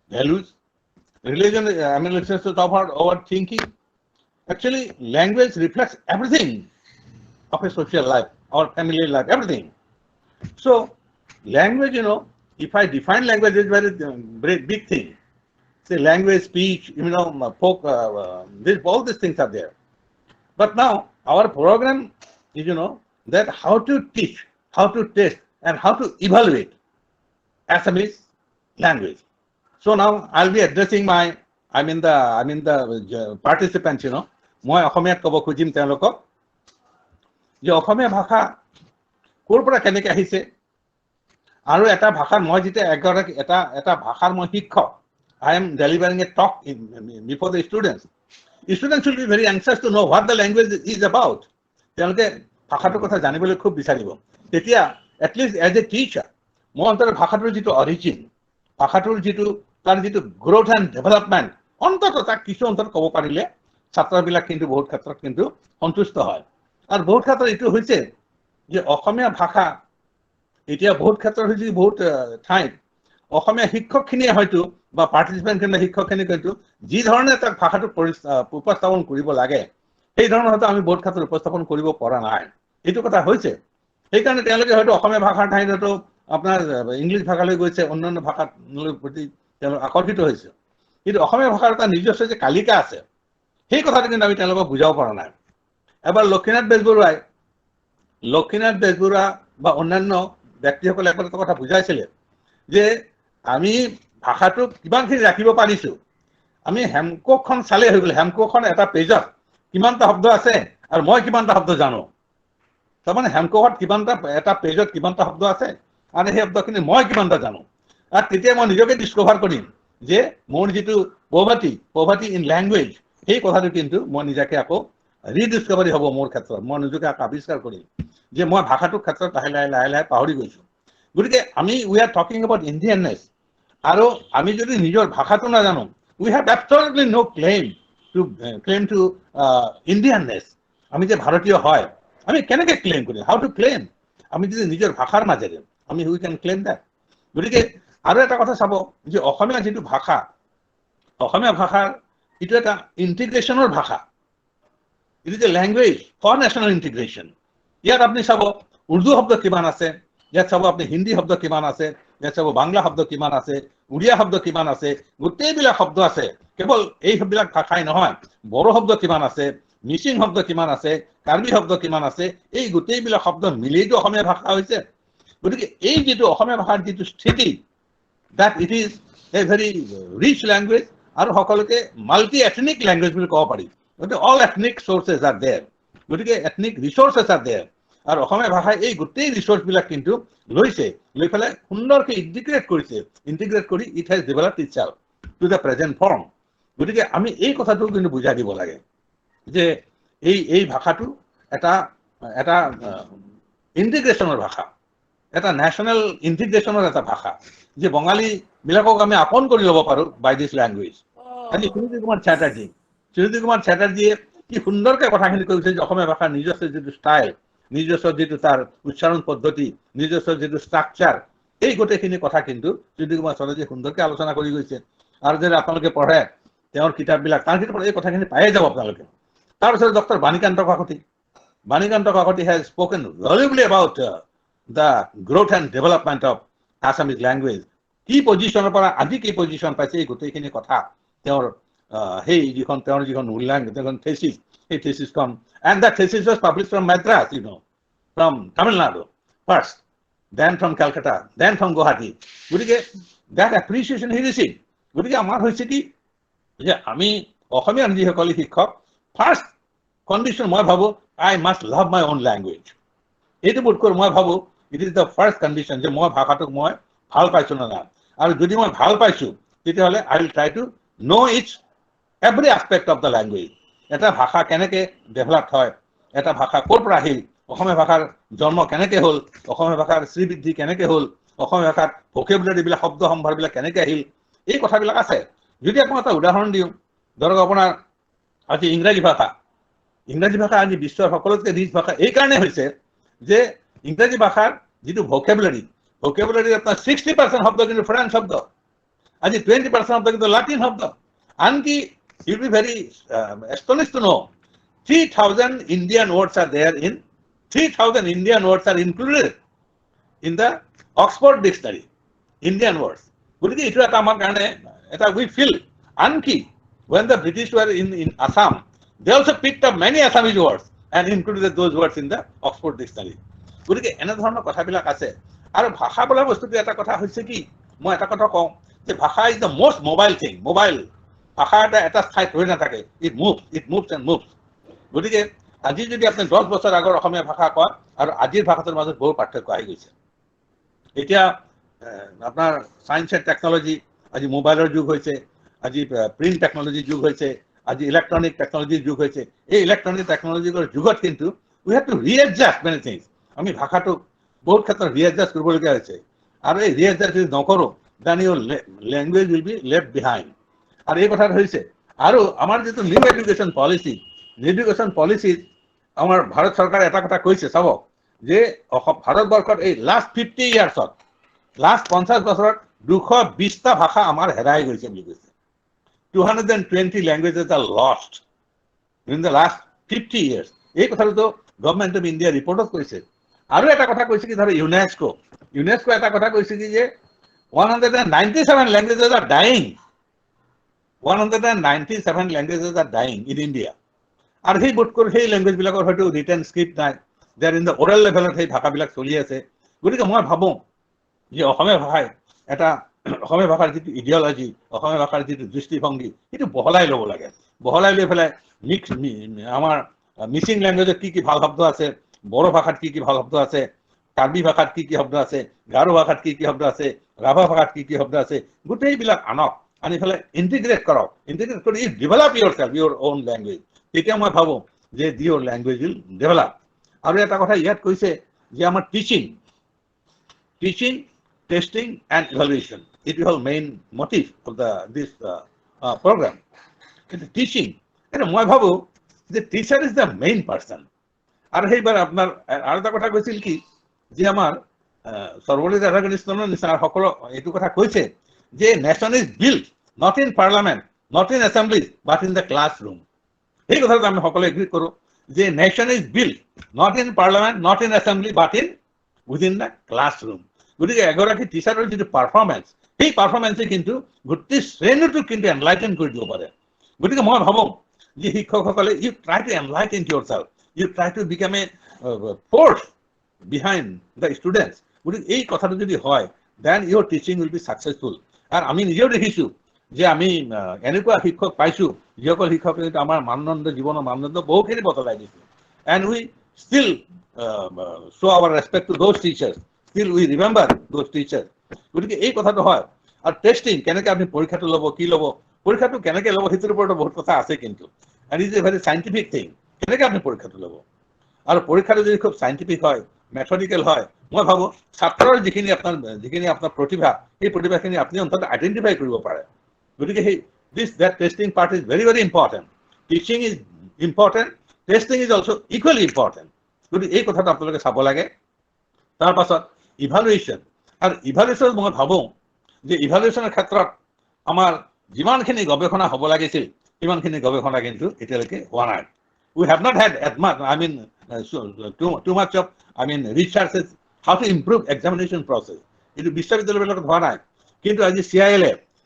values. Religion, I mean, let's just talk about our thinking. Actually, language reflects everything of a social life, our family life, everything. So language, you know, if I define language, it's very big thing. Say language, speech, you know, folk, all these things are there. But now our program is, you know, that how to teach, how to test, and how to evaluate Assamese language. So now I'll be addressing my, the participants, you know. মই অসমীয়াত ক'ব খুজিম তেওঁলোকক যে অসমীয়া ভাষা ক'ৰ পৰা কেনেকৈ আহিছে আৰু এটা ভাষাৰ মই যেতিয়া এটা ভাষাৰ মই শিক্ষক I am delivering a talk before the students students will be very anxious to know what the language is about. তেওঁলোকে ভাষাটোৰ কথা জানিবলৈ খুব বিচাৰিব। তেতিয়া at least as a teacher মই অন্তত ভাষাটোৰ যিটো অৰিজিন, ভাষাটোৰ তাৰ যিটো গ্ৰোথ এণ্ড ডেভেলপমেণ্ট অন্তত তাক কিছু অন্তত ক'ব পাৰিলে ছাত্ৰবিলাক কিন্তু বহুত ক্ষেত্ৰত কিন্তু সন্তুষ্ট হয়। আৰু বহুত ক্ষেত্ৰত এইটো হৈছে যে অসমীয়া ভাষা এতিয়া বহুত ক্ষেত্ৰত হৈছে বহুত ঠাইত অসমীয়া শিক্ষকখিনিয়ে হয়তো বা পাৰ্টিচিপেণ্ট শিক্ষকখিনি কিন্তু যি ধৰণে তাক ভাষাটো উপস্থাপন কৰিব লাগে সেই ধৰণৰ হয়তো আমি বহুত ক্ষেত্ৰত উপস্থাপন কৰিব পৰা নাই। এইটো কথা হৈছে সেইকাৰণে তেওঁলোকে হয়তো অসমীয়া ভাষাৰ ঠাইত হয়তো আপোনাৰ ইংলিছ ভাষালৈ গৈছে, অন্যান্য ভাষাৰ প্ৰতি তেওঁলোক আকৰ্ষিত হৈছে। কিন্তু অসমীয়া ভাষাৰ এটা নিজস্ব যে কালিকা আছে সেই কথাটো কিন্তু আমি তেওঁলোকক বুজাব পৰা নাই। এবাৰ লক্ষ্মীনাথ বেজবৰুৱা বা অন্যান্য ব্যক্তিসকলে এটা কথা বুজাইছিলে যে আমি ভাষাটো কিমানখিনি ৰাখিব পাৰিছো, আমি হেমকোষখন চালেই হৈ গ'ল। হেমকোষখন এটা পেজত কিমানটা শব্দ আছে আৰু মই কিমানটা শব্দ জানো। তাৰমানে হেমকোষত এটা পেজত কিমানটা শব্দ আছে আৰু সেই শব্দখিনি মই কিমানটা জানো। আৰু তেতিয়া মই নিজকে ডিস্কভাৰ কৰিম যে মোৰ যিটো পভাৰ্টি ইন লেংগুৱেজ সেই কথাটো কিন্তু মই নিজকে আকৌ ৰিডিস্কভাৰী হ'ব মোৰ ক্ষেত্ৰত। মই নিজকে আকৌ আৱিষ্কাৰ কৰিম যে মই ভাষাটোৰ ক্ষেত্ৰত লাহে লাহে পাহৰি গৈছো। গতিকে আমি উই আৰ টকিং এবাউট ইণ্ডিয়াননেছ আৰু আমি যদি নিজৰ ভাষাটো নাজানো উই হেভ এবছলিউটলি নো ক্লেইম টু ইণ্ডিয়াননেছ। আমি যে ভাৰতীয় হয় আমি কেনেকৈ ক্লেইম কৰিম, হাউ টু ক্লেইম? আমি যদি নিজৰ ভাষাৰ মাজেৰে আমি উই কেন ক্লেইম দ্যাট। গতিকে আৰু এটা কথা চাব যে অসমীয়া যিটো ভাষা, অসমীয়া ভাষাৰ এইটো এটা ইণ্টিগ্ৰেশ্যনৰ ভাষা। It is a language for national integration. ইয়াত আপুনি চাব উৰ্দু শব্দ কিমান আছে, ইয়াত চাব আপুনি হিন্দী শব্দ কিমান আছে, ইয়াত চাব বাংলা শব্দ কিমান আছে, উড়িয়া শব্দ কিমান আছে, গোটেইবিলাক শব্দ আছে। কেৱল এই বিলাক ভাষাই নহয়, বড়ো শব্দ কিমান আছে, মিচিং শব্দ কিমান আছে, কাৰ্বি শব্দ কিমান আছে, এই গোটেইবিলাক শব্দ মিলিতো অসমীয়া ভাষা হৈছে। গতিকে এই যিটো অসমীয়া ভাষাৰ যিটো স্থিতি, that it is a very rich language আৰু সকলোকে মাল্টি এথনিক লেংগুৱেজ বুলি ক'ব পাৰি। গতিকে all ethnic sources are there, গতিকে এথনিক ৰিচোৰ্চেছ আৰ দেয়াৰ। আৰু অসমীয়া ভাষাই এই গোটেই ৰিচোৰ্চবিলাক কিন্তু লৈ পেলাই সুন্দৰকৈ ইণ্টিগ্ৰেট কৰি it has developed itself to the present form. গতিকে আমি এই কথাটো কিন্তু বুজাই দিব লাগে যে এই ভাষাটো এটা ইণ্টিগ্ৰেশ্যনৰ ভাষা, এটা নেশ্যনেল ইণ্টিগ্ৰেশ্যনৰ এটা ভাষা, যে বঙালীবিলাকক আমি আপন কৰি ল'ব পাৰোঁ বাই দিছ লেংগুৱেজ। আজি সুনীতি কুমাৰ চেটাৰ্জীয়ে কি সুন্দৰকৈ কথাখিনি কৈছে যে অসমীয়া ভাষাৰ নিজস্ব যিটো ষ্টাইল, নিজস্ব যিটো তাৰ উচ্চাৰণ পদ্ধতি, নিজস্ব যিটো ষ্ট্ৰাকচাৰ, এই গোটেইখিনি কথা কিন্তু সুনীতি কুমাৰ চেটাৰ্জীয়ে সুন্দৰকৈ আলোচনা কৰি গৈছে। আৰু যদি আপোনালোকে পঢ়ে তেওঁৰ কিতাপবিলাক, তাৰ কিতাপত এই কথাখিনি পায়ে যাব আপোনালোকে। তাৰপিছত doctor Banikanta Kakati has spoken valuably about the growth and development of Assamese language. কি পজিশ্যনৰ পৰা আজি কি পজিশ্যন পাইছে এই গোটেইখিনি কথা তেওঁৰ তেওঁৰ যিখন মূল্যাংকন থেচিছ, সেই থেচিছখন, and that thesis was published from Madras, from Tamil Nadu first, then from Calcutta, then from Guwahati. গতিকে that appreciation he received. গতিকে আমাৰ হৈছে কি যে আমি অসমীয়া যিসকল শিক্ষক, ফাৰ্ষ্ট কণ্ডিশ্যন মই ভাবোঁ I must love my own language. এইটো বোধকৰি মই ভাবোঁ it is the first condition যে মই ভাষাটোক মই ভাল পাইছোঁ নে নাই। আৰু যদি মই ভাল পাইছোঁ তেতিয়াহ'লে I will try to know' its every aspect of the language. এটা ভাষা কেনেকৈ ডেভেলপ হয়, এটা ভাষা ক'ৰ পৰা আহিল, অসমীয়া ভাষাৰ জন্ম কেনেকৈ হ'ল, অসমীয়া ভাষাৰ শ্ৰীবৃদ্ধি কেনেকৈ হ'ল, অসমীয়া ভাষাত ভকেবুলাৰীবিলাক শব্দ সম্ভাৰবিলাক কেনেকৈ আহিল, এই কথাবিলাক আছে। যদি আপোনাক এটা উদাহৰণ দিওঁ, ধৰক আপোনাৰ আজি ইংৰাজী ভাষা আজি বিশ্বৰ সকলোতকৈ ৰিচ ভাষা এইকাৰণে হৈছে যে ইংৰাজী ভাষাৰ যিটো ভকেবুলাৰী আপোনাৰ 60% শব্দ কিন্তু ফ্ৰেঞ্চ শব্দ, আজি 20% শব্দ কিন্তু লাটিন শব্দ। আনকি you be very astonished to know 3,000 Indian words are there in 3,000 Indian words are included in the Oxford Dictionary, Indian words. গতিকে এইটো এটা আমাৰ কাৰণে এটা উই ফিল। আনকি when the British were in Assam, they also picked up many Assamese words and included those words in the Oxford Dictionary. গতিকে এনেধৰণৰ কথাবিলাক আছে। আৰু ভাষা বোলা বস্তুটো এটা কথা হৈছে কি, মই এটা কথা কওঁ যে ভাষা is the most mobile thing. ভাষা এটা ঠাইত হৈ নাথাকে, ইট মুভছ এণ্ড মুভছ। গতিকে আজি যদি আপুনি 10 বছৰ আগৰ অসমীয়া ভাষা কয় আৰু আজিৰ ভাষাটোৰ মাজত বহু পাৰ্থক্য আহি গৈছে। এতিয়া আপোনাৰ চায়েন্স এণ্ড টেকনলজি, আজি মোবাইলৰ যুগ হৈছে, আজি প্ৰিণ্ট টেকনলজিৰ যুগ হৈছে, আজি ইলেক্ট্ৰনিক টেকনলজিৰ যুগ হৈছে এই ইলেক্ট্ৰনিক টেকনলজিৰ যুগত কিন্তু উই হেভ টু ৰিএডজাষ্ট মেনি থিংছ আমি ভাষাটো বহুত ক্ষেত্ৰত ৰিএডজাষ্ট কৰিবলগীয়া হৈছে আৰু এই ৰিএডজাষ্ট যদি নকৰোঁ then your language will be left behind আৰু এই কথাটো হৈছে আৰু আমাৰ যিটো নিউ এডুকেশ্যন পলিচিত আমাৰ ভাৰত চৰকাৰে এটা কথা কৈছে চাব যে ভাৰতবৰ্ষত এই লাষ্ট 50 ইয়াৰ্ছত লাষ্ট 50 বছৰত 220টা ভাষা আমাৰ হেৰাই গৈছে বুলি কৈছে 220 languages are lost in the last 50 years এই কথাটো গভৰ্ণমেণ্ট অফ ইণ্ডিয়া ৰিপৰ্টত কৈছে আৰু এটা কথা কৈছে কি ধৰ ইউনেস্কো এটা কথা কৈছে কি যে 197 languages are dying 197 languages are dying in India আৰু সেই বোধকৰ সেই লেংগুৱেজ বিলাকৰ হয়তো ৰিটেন স্ক্ৰিপ্ট নাই দেয়াৰ ইন দ্য ওৰেল লেভেলত সেই ভাষাবিলাক চলি আছে গতিকে মই ভাবোঁ যে অসমীয়া ভাষাই এটা অসমীয়া ভাষাৰ যিটো ইডিঅলজি অসমীয়া ভাষাৰ যিটো দৃষ্টিভংগী সেইটো বহলাই ল'ব লাগে বহলাই লৈ পেলাই আমাৰ মিচিং লেংগুৱেজত কি ভাল শব্দ আছে বড়ো ভাষাত কি ভাল শব্দ আছে কাৰ্বি ভাষাত কি শব্দ আছে গাৰো ভাষাত কি শব্দ আছে ৰাভা ভাষাত কি শব্দ আছে গোটেইবিলাক আনক আনি পেলাই ইণ্টিগ্ৰেট কৰি ডেভেলপ ইয়ৰ অ'ন লেংগুৱেজ তেতিয়া মই ভাবোঁ যে ইয়ৰ লেংগুৱেজ উইল ডেভেলপ আৰু এটা কথা ইয়াত কৈছে যে আমাৰ teaching testing and evaluation it is all main motive of this program teaching and মই ভাবো যে teacher is the main person আৰু সেইবাৰ আপোনাৰ আৰু এটা কথা কৈছিল কি যে আমাৰ সৰ্বপল্লী ৰাধাকৃষ্ণনৰ নিচিনা সকলো এইটো কথা কৈছে যে nation is built not in parliament not in assemblies but in the classroom এই কথাটো আমি সকলো এগ্ৰি কৰোঁ যে nation is built not in parliament not in assembly but in within the classroom গতিকে এগৰাকী টিচাৰৰ যিটো পাৰফৰ্মেঞ্চ সেই পাৰফৰ্মেঞ্চে কিন্তু গোটেই শ্ৰেণীটোক কিন্তু এনলাইটেন কৰি দিব পাৰে গতিকে মই ভাবোঁ যে শিক্ষকসকলে you try to enlighten yourself you try to become a force behind the students গতিকে এই কথাটো যদি হয় then your teaching will be successful আৰু আমি নিজেও দেখিছোঁ যে আমি এনেকুৱা শিক্ষক পাইছোঁ যিসকল শিক্ষকে আমাৰ মানদণ্ড জীৱনৰ মানদণ্ড বহুখিনি বদলাই দিছোঁ and we still show' our respect to those teachers still we remember those teachers গতিকে এই কথাটো হয় আৰু টেষ্টিং কেনেকৈ আপুনি পৰীক্ষাটো ল'ব কি ল'ব পৰীক্ষাটো কেনেকৈ ল'ব সেইটোৰ ওপৰতো বহুত কথা আছে কিন্তু and is a very scientific thing কেনেকৈ আপুনি পৰীক্ষাটো ল'ব আৰু পৰীক্ষাটো যদি খুব চাইণ্টিফিক হয় মেথডিকেল হয় মই ভাবোঁ ছাত্ৰৰ যিখিনি আপোনাৰ প্ৰতিভা সেই প্ৰতিভাখিনি আপুনি অন্ততঃ আইডেণ্টিফাই কৰিব পাৰে গতিকে সেই that testing part is very very important teaching is important testing is also equally important গতিকে এই কথাটো আপোনালোকে চাব লাগে তাৰ পাছত ইভালুৱেশ্যন আৰু ইভালুৱেশ্যন মই ভাবোঁ যে ইভালুৱেশ্যনৰ ক্ষেত্ৰত আমাৰ যিমানখিনি গৱেষণা হ'ব লাগিছিল সিমানখিনি গৱেষণা কিন্তু এতিয়ালৈকে হোৱা নাই we have not had at much I mean too much of researches how to improve examination process এইটো বিশ্ববিদ্যালয়বিলাকত হোৱা নাই কিন্তু আজি CIL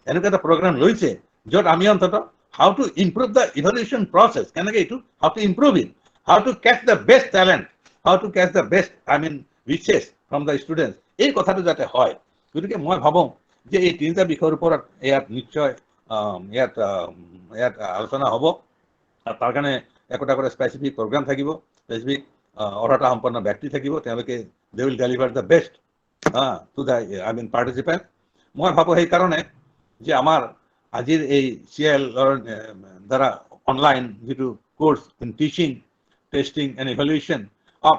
এনেকুৱা এটা প্ৰগ্ৰাম লৈছে য'ত আমি অন্ততঃ how to improve the evaluation process কেনেকৈ এইটো how to improve it how to catch the best talent how to catch the best research from the students এই কথাটো যাতে হয় গতিকে মই ভাবোঁ যে এই তিনিটা বিষয়ৰ ওপৰত ইয়াত নিশ্চয় ইয়াত আলোচনা হ'ব আৰু তাৰ কাৰণে একোটা স্পেচিফিক প্ৰগ্ৰাম থাকিব স্পেচিফিক অৰ্হতা সম্পন্ন ব্যক্তি থাকিব তেওঁলোকে they will deliver the best to the participant মই ভাবোঁ সেইকাৰণে যে আমাৰ আজিৰ এই CILৰ দ্বাৰা অনলাইন যিটো course in teaching testing and evaluation of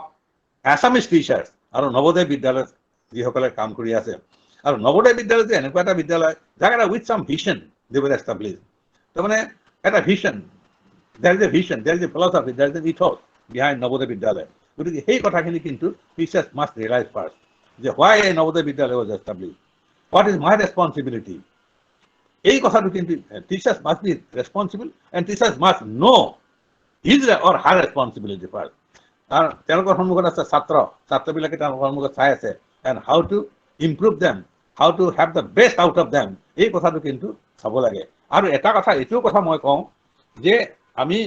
Assamese teachers আৰু নৱোদয় বিদ্যালয়ত যিসকলে কাম কৰি আছে আৰু নৱোদয় বিদ্যালয় যে এনেকুৱা এটা বিদ্যালয় যাক এটা উইথ চাম ভিছন দে উইল এষ্টাব্লিছ তাৰমানে এটা vision there is a vision there is a philosophy there is a ethos behind Navodaya Vidyalaya গতিকে সেই কথাখিনি কিন্তু টিচাৰ্ছ মাষ্ট ৰিয়েলাইজ ফাৰ্ষ্ট যে হোৱাই এই Navodaya Vidyalaya was establish what is my responsibility এই কথাটো কিন্তু teachers must be responsible and teachers must know' his or her responsibility first আৰু তেওঁলোকৰ সন্মুখত আছে ছাত্ৰবিলাকে তেওঁলোকৰ সন্মুখত চাই আছে and how to improve them how to have the best out of them এই কথাটো কিন্তু চাব লাগে আৰু এটা কথা এইটোও কথা মই কওঁ যে আমি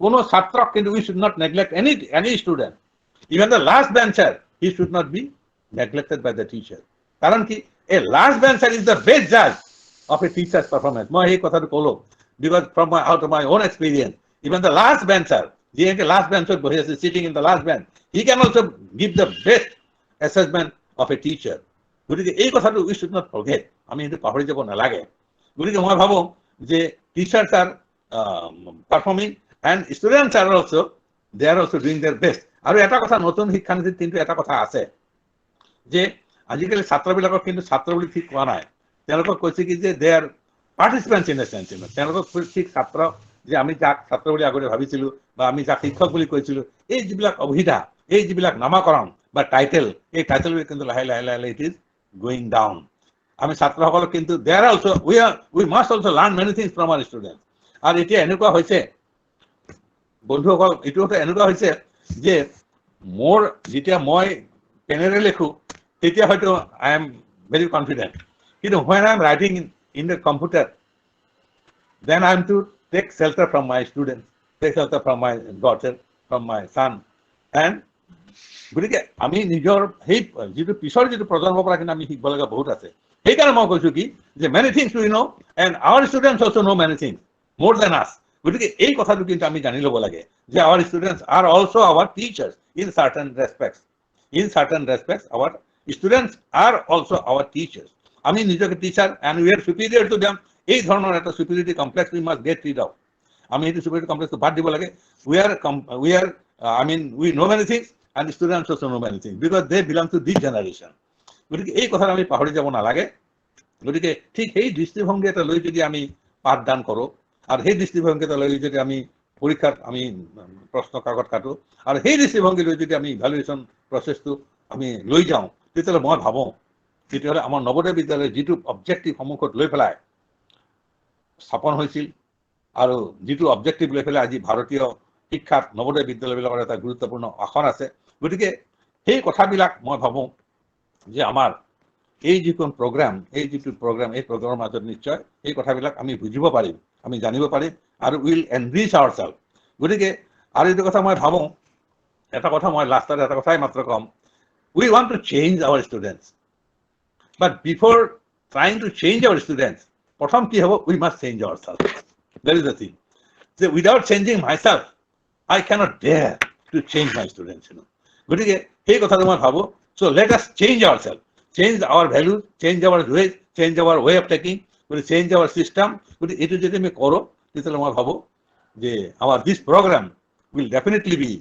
কোনো ছাত্ৰক কিন্তু we should not neglect any student even the last bencher he should not be neglected by the teacher কাৰণ কি a last bencher is the best জাজ অফ এ টিচাৰ্ছ পাৰফৰ্মেঞ্চ মই সেই কথাটো ক'লোঁ because from out of my own experience even the last bencher যিহেতু last বেঞ্চত বহি আছে sitting in the last bench he can also' give the best assessment of a teacher গতিকে এই কথাটো উই শুড নট ফৰগেট আমি সেইটো পাহৰি যাব নালাগে গতিকে মই ভাবোঁ যে teachers R performing, and students are also doing their best. আৰু এটা কথা নতুন শিক্ষানীতিত কিন্তু এটা কথা আছে যে আজিকালি ছাত্ৰবিলাকক কিন্তু ছাত্ৰ বুলি ঠিক কোৱা নাই, তেওঁলোকক কৈছে কি যে they are participants in a sense. তেওঁলোকক ঠিক ছাত্ৰ যে আমি যাক ছাত্ৰ বুলি আগতে ভাবিছিলো বা আমি যাক শিক্ষক বুলি কৈছিলো, এই যিবিলাক অভিধা, এই যিবিলাক নামাকৰণ বা টাইটেল, এই টাইটেলবিলাক কিন্তু লাহে লাহে লাহে ইট ইজ গোয়িং ডাউন। আমি ছাত্ৰসকলক কিন্তু they are also' we must also' learn many things from our students. আৰু এতিয়া এনেকুৱা হৈছে বন্ধুসকল, এইটো এনেকুৱা হৈছে যে মোৰ যেতিয়া মই পেনেৰে লিখো তেতিয়া হয়তো আই এম ভেৰি কনফিডেণ্ট, কিন্তু when I am writing in the computer, then I am to take shelter from my students, take shelter from my daughter, from my son, and গতিকে আমি নিজৰ সেই যিটো পিছৰ যিটো প্ৰজন্মৰ পৰা কিন্তু আমি শিকিব লগা বহুত আছে। সেইকাৰণে মই কৈছো কি যে many things we know' and our students also' know' many things more than us. গতিকে এই কথাটো কিন্তু আমি জানি ল'ব লাগে যে our students are also' our teachers in certain respects. In certain respects our students are also' our teachers. আমি নিজকে teacher and we are superior to them, এই ধৰণৰ এটা superiority complex we must get rid of. আমি এইটো superiority কমপ্লেক্সটো বাদ দিব লাগে। We know' many things and the students also know many things because they belong to this generation. গতিকে এই কথা আমি পাহৰি যাব নালাগে। গতিকে ঠিক সেই দৃষ্টিভংগী এটা লৈ যদি আমি পাঠদান কৰোঁ আৰু সেই দৃষ্টিভংগী এটা লৈ যদি আমি পৰীক্ষাত আমি প্ৰশ্ন কাকত কাটো আৰু সেই দৃষ্টিভংগী লৈ যদি আমি ইভালুৱেশ্যন প্ৰচেছটো আমি লৈ যাওঁ, তেতিয়াহ'লে মই ভাবোঁ তেতিয়াহ'লে আমাৰ নৱোদয় বিদ্যালয়ৰ যিটো অবজেক্টিভ সন্মুখত লৈ পেলাই স্থাপন হৈছিল আৰু যিটো অবজেক্টিভ লৈ পেলাই আজি ভাৰতীয় শিক্ষাত নৱোদয় বিদ্যালয়বিলাকৰ এটা গুৰুত্বপূৰ্ণ আসন আছে। গতিকে সেই কথাবিলাক মই ভাবোঁ যে আমাৰ এই যিখন প্ৰগ্ৰাম, এই প্ৰগ্ৰামৰ মাজত নিশ্চয় এই কথাবিলাক আমি বুজিব পাৰিম, আমি জানিব পাৰিম আৰু উইল এনৰিচ আৱাৰ চেল্ফ। গতিকে আৰু এইটো কথা মই ভাবোঁ, এটা কথা মই লাষ্টত এটা কথাই মাত্ৰ ক'ম, we want to change our students, but before trying to change our students, প্ৰথম কি হ'ব, we must change our self. That is the thing যে without changing myself I cannot dare to change my students, গতিকে সেই কথাটো মই ভাবোঁ। So let us change ourselves, change our values, change our ways, change our way of taking, change our system. গতিকে এইটো যদি আমি কৰোঁ তেতিয়াহ'লে মই ভাবোঁ যে this program will definitely be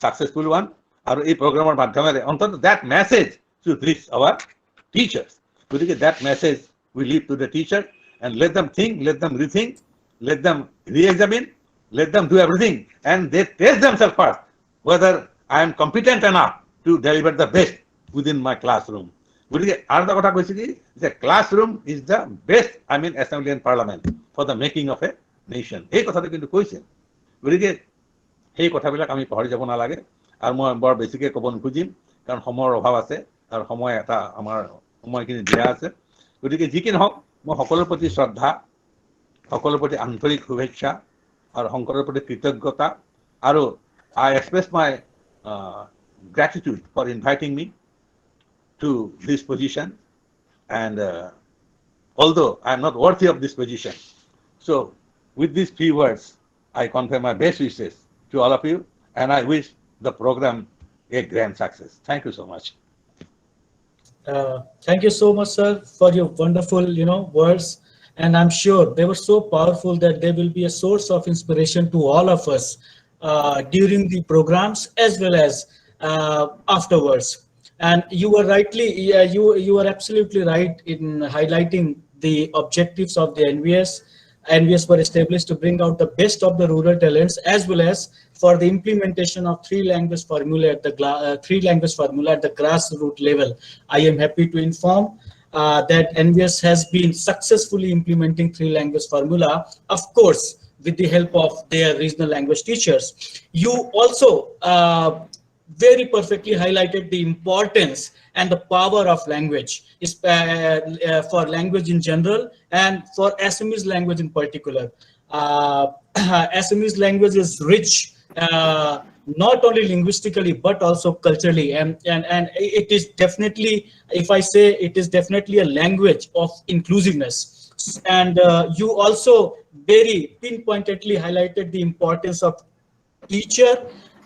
successful one, আৰু এই প্ৰগ্ৰামৰ মাধ্যমেৰে অন্তত that message should reach our teachers. গতিকে that message we leave to the teachers and let them think, let them rethink, let them re-examine, let them do everything, and they test themselves first whether I am competent enough to deliver the best within my classroom. গতিকে আৰু এটা কথা কৈছে কি যে classroom is the best, assembly and parliament for the making of a nation. এই কথাটো কিন্তু কৈছে। গতিকে সেই কথাবিলাক আমি পাহৰি যাব নালাগে আৰু মই বৰ বেছিকৈ ক'ব নোখোজিম কাৰণ সময়ৰ অভাৱ আছে আৰু সময় এটা আমাৰ সময়খিনি দিয়া আছে। গতিকে যি কি নহওক, মই সকলোৰে প্ৰতি শ্ৰদ্ধা, সকলোৰে প্ৰতি আন্তৰিক শুভেচ্ছা আৰু শংকৰৰ প্ৰতি কৃতজ্ঞতা, আৰু I express my gratitude for inviting me to this position, and although I am not worthy of this position, so with these few words I convey my best wishes to all of you, and I wish the program a grand success. Thank you so much. Thank you so much, sir, for your wonderful, words. And I'm sure they were so powerful that they will be a source of inspiration to all of us during the programs as well as afterwards. And you were you were absolutely right in highlighting the objectives of the NVS. NVS were established to bring out the best of the rural talents as well as for the implementation of three-language formula at the grassroots level. I am happy to inform that NVS has been successfully implementing three-language formula, of course, with the help of their regional language teachers. You also very perfectly highlighted the importance and the power of language for language in general and for Assamese language in particular. Assamese language is rich, not only linguistically but also culturally, and it is definitely, if I say, it is definitely a language of inclusiveness. And you also very pinpointedly highlighted the importance of teacher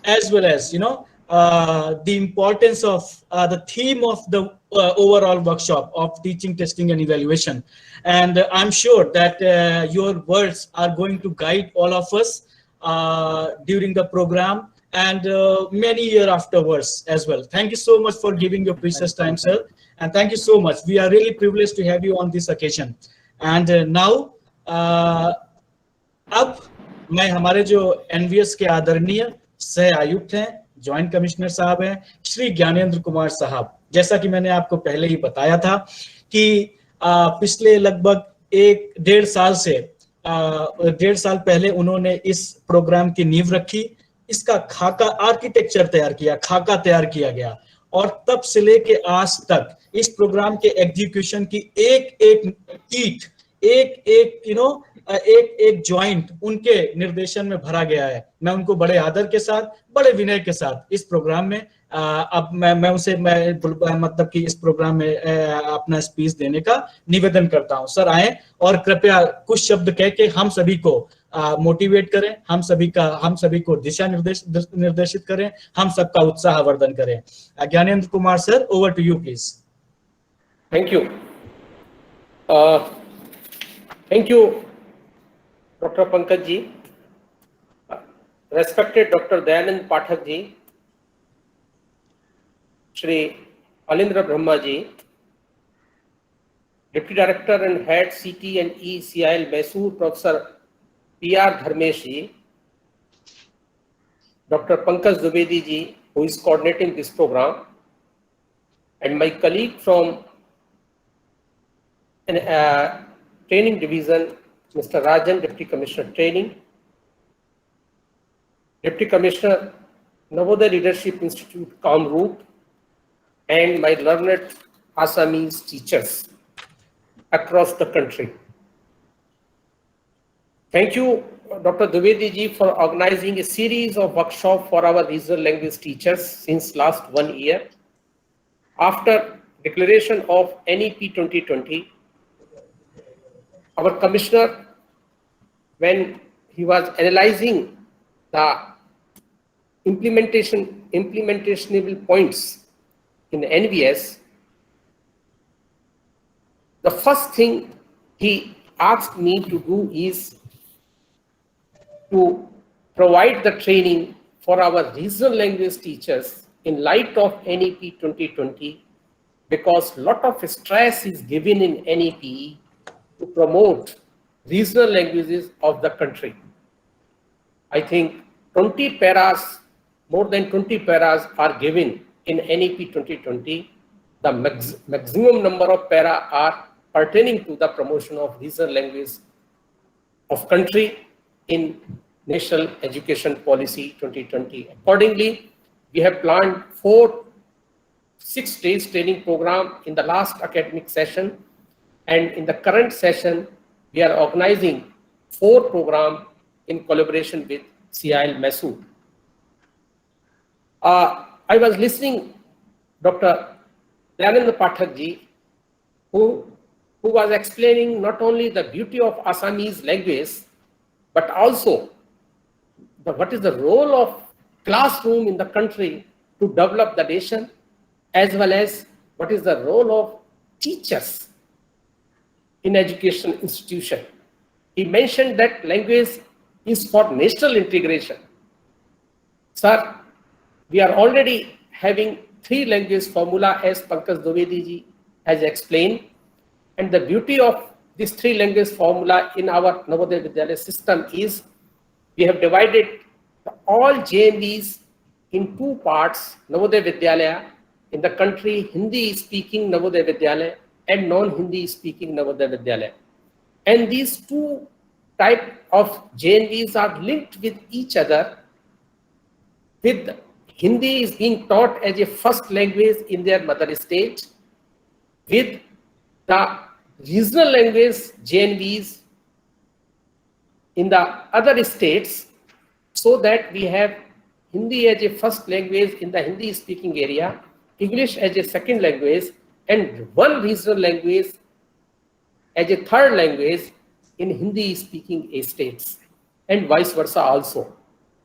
as well as the importance of the theme of the overall workshop of teaching, testing, and evaluation. And I'm sure that your words are going to guide all of us during the program and many years afterwards as well. Thank you so much for giving your precious time, sir. And thank you so much. We are really privileged to have you on this occasion. And now, अब मैं हमारे जो NVS के आदरणीय सह आयुक्त हैं, joint commissioner साहब हैं, श्री ज्ञानेंद्र कुमार साहब, जैसा कि मैंने आपको पहले ही बताया था कि पिछले लगभग 1.5 साल से 1.5 साल पहले उन्होंने इस प्रोग्राम की नींव रखी, इसका खाका आर्किटेक्चर तैयार किया, खाका तैयार किया गया, और तब से लेके आज तक इस प्रोग्राम के एग्जीक्यूशन की एक ईट, एक जॉइंट उनके निर्देशन में भरा गया है। मैं उनको बड़े आदर के साथ, बड़े विनय के साथ इस प्रोग्राम में अब मैं उनसे मतलब कि इस प्रोग्राम में अपना स्पीच देने का निवेदन करता हूं। सर आए और कृपया कुछ शब्द कह के हम सभी को मोटिवेट करें, हम सभी को दिशा निर्देशित करें, हम सबका उत्साहवर्धन करें। Gyanendra Kumar sir, over to you please. Thank you. Thank you, Dr. Pankaj ji, respected Dr. Dayanand Pathak ji, Shri Alindra Brahma ji, Deputy Director and Head CT and E CIL Mysore, Professor P.R. Dharmesh ji, Dr. Pankaj Dwivedi ji, who is coordinating this program, and my colleague from Training Division, Mr. Rajan, Deputy Commissioner Training, Deputy Commissioner, Navodaya Leadership Institute, Kamrup, and my learned Assamese teachers across the country. Thank you, Dr. Dwivedi ji, for organizing a series of workshops for our regional language teachers since last 1 year. After declaration of NEP 2020, our commissioner, when he was analyzing the implementationable points in the NVS, the first thing he asked me to do is to provide the training for our regional language teachers in light of NEP 2020, because a lot of stress is given in NEP to promote regional languages of the country. I think 20 paras, more than 20 paras are given in NEP 2020. The maximum number of para are pertaining to the promotion of regional language of country in National Education Policy 2020. Accordingly, we have planned 6 days training program in the last academic session, and in the current session, we are organizing 4 programs in collaboration with CIL Mysore. I was listening Dr. Dayanand Pathak ji, who was explaining not only the beauty of Assamese language, but also what is the role of classroom in the country to develop the nation, as well as what is the role of teachers in education institution. He mentioned that language is for national integration. Sir, we are already having 3 language formula, as Pankaj Dwivedi ji has explained, and the beauty of this 3 language formula in our Navodaya Vidyalaya system is we have divided all JNVs in 2 parts, Navodaya Vidyalaya in the country, Hindi speaking Navodaya Vidyalaya and non-Hindi speaking Navodaya Vidyalaya. And these 2 types of JNVs are linked with each other, with Hindi is being taught as a first language in their mother state, with the regional language JNVs in the other states, so that we have Hindi as a first language in the Hindi speaking area, English as a second language, and 1 regional language as a third language in Hindi speaking states, and vice versa also.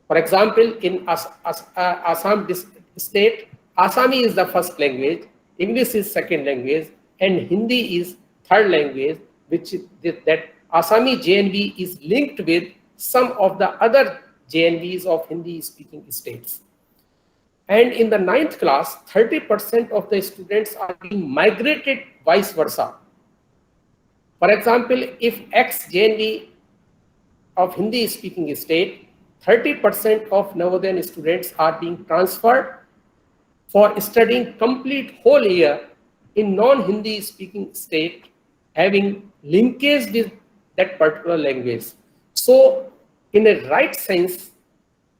For example, in Assam state, Assami is the first language, English is second language, and Hindi is third language, which that Assami JNV is linked with some of the other JNVs of Hindi speaking states. And in the 9th class, 30% of the students are being migrated vice versa. For example, if X JNV of Hindi speaking state, 30% of Navodayan students are being transferred for studying complete whole year in non-Hindi speaking state, having linkage with that particular language. So in a right sense,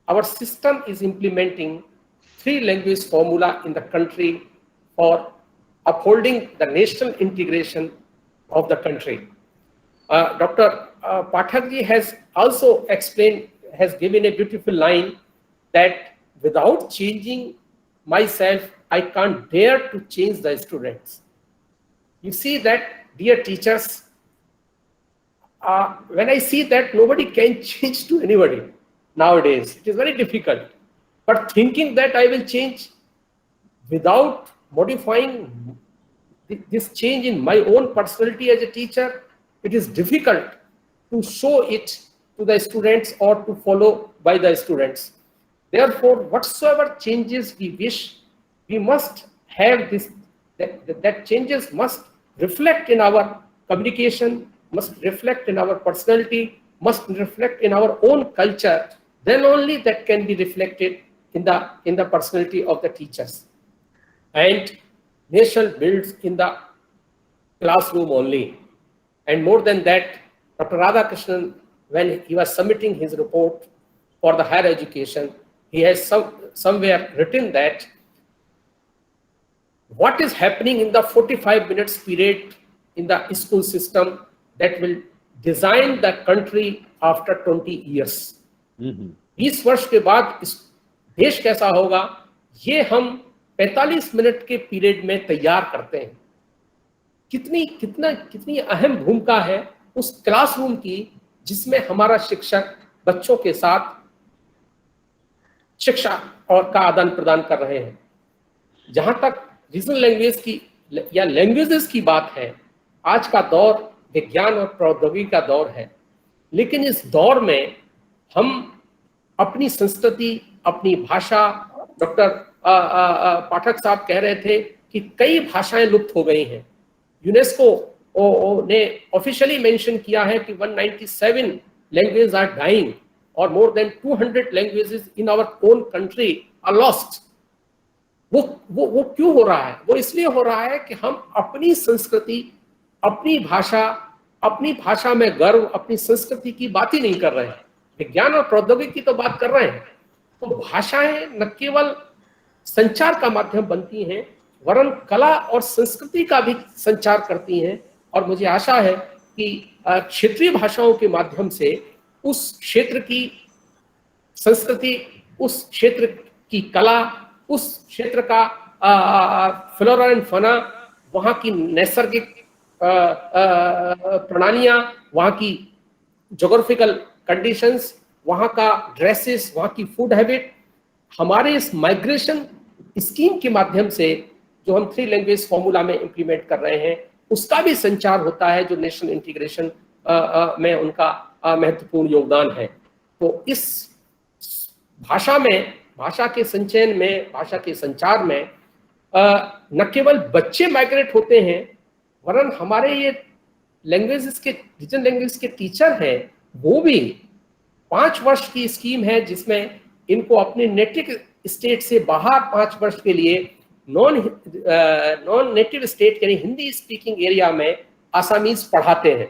our system is implementing 3 language formula in the country for upholding the national integration of the country. Dr. Pathak ji has also explained, has given a beautiful line that without changing myself, I can't dare to change the students. You see that, dear teachers, when I see that nobody can change to anybody nowadays, it is very difficult. But thinking that I will change without modifying this change in my own personality as a teacher, it is difficult to show it to the students or to follow by the students. Therefore, whatsoever changes we wish, we must have this, that changes must reflect in our communication, must reflect in our personality, must reflect in our own culture. Then only that can be reflected in the personality of the teachers. And nation builds in the classroom only. And more than that, Dr. Radhakrishnan, when he was submitting his report for the higher education, he has somewhere written that what is happening in the 45 minutes period in the school system that will design the country after 20 years. 20 वर्ष के बाद देश कैसा होगा, ये हम 45 minute के period में तैयार करते हैं. कितनी अहम भूमिका है उस क्लासरूम की, जिसमें हमारा शिक्षक बच्चों के साथ शिक्षा और का आदान प्रदान कर रहे हैं. जहां तक रीजनल लैंग्वेज की या लैंग्वेजेस की बात है, आज का दौर विज्ञान और प्रौद्योगिकी का दौर है, लेकिन इस दौर में हम अपनी संस्कृति, अपनी भाषा, डॉक्टर पाठक साहब कह रहे थे कि कई भाषाएं लुप्त हो गई हैं. यूनेस्को ने ऑफिशियली मेंशन किया है कि 197 लैंग्वेज आर डाइंग और more than 200 languages in our own country are lost. वो क्यों हो रहा है? वो इसलिए हो रहा है कि हम अपनी संस्कृति, अपनी भाषा में गर्व, अपनी संस्कृति की बात ही नहीं कर रहे हैं. विज्ञान और प्रौद्योगिकी की तो बात कर रहे हैं. तो भाषाएं न केवल संचार का माध्यम बनती हैं, वरन कला और संस्कृति का भी संचार करती हैं. और मुझे आशा है कि क्षेत्रीय भाषाओं के माध्यम से उस क्षेत्र की संस्कृति, उस क्षेत्र की कला, उस क्षेत्र का फ्लोरा एंड फौना, वहाँ की नैसर्गिक प्रणालियाँ, वहाँ की ज्योग्राफिकल कंडीशंस, वहाँ का ड्रेसेस, वहाँ की फूड हैबिट, हमारे इस माइग्रेशन स्कीम के माध्यम से जो हम 3 लैंग्वेज फॉर्मूला में इंप्लीमेंट कर रहे हैं, उसका भी संचार होता है, जो नेशनल इंटीग्रेशन में उनका महत्वपूर्ण योगदान है. तो इस भाषा में, भाषा के संचयन में, भाषा के संचार में न केवल बच्चे माइग्रेट होते हैं, वरन हमारे ये लैंग्वेजेस के, रीजनल लैंग्वेज के टीचर हैं, वो भी 5 वर्ष की स्कीम है जिसमें इनको अपने नेटिव स्टेट से बाहर 5 वर्ष के लिए नॉन नेटिव स्टेट यानी हिंदी स्पीकिंग एरिया में आसामीज पढ़ाते हैं.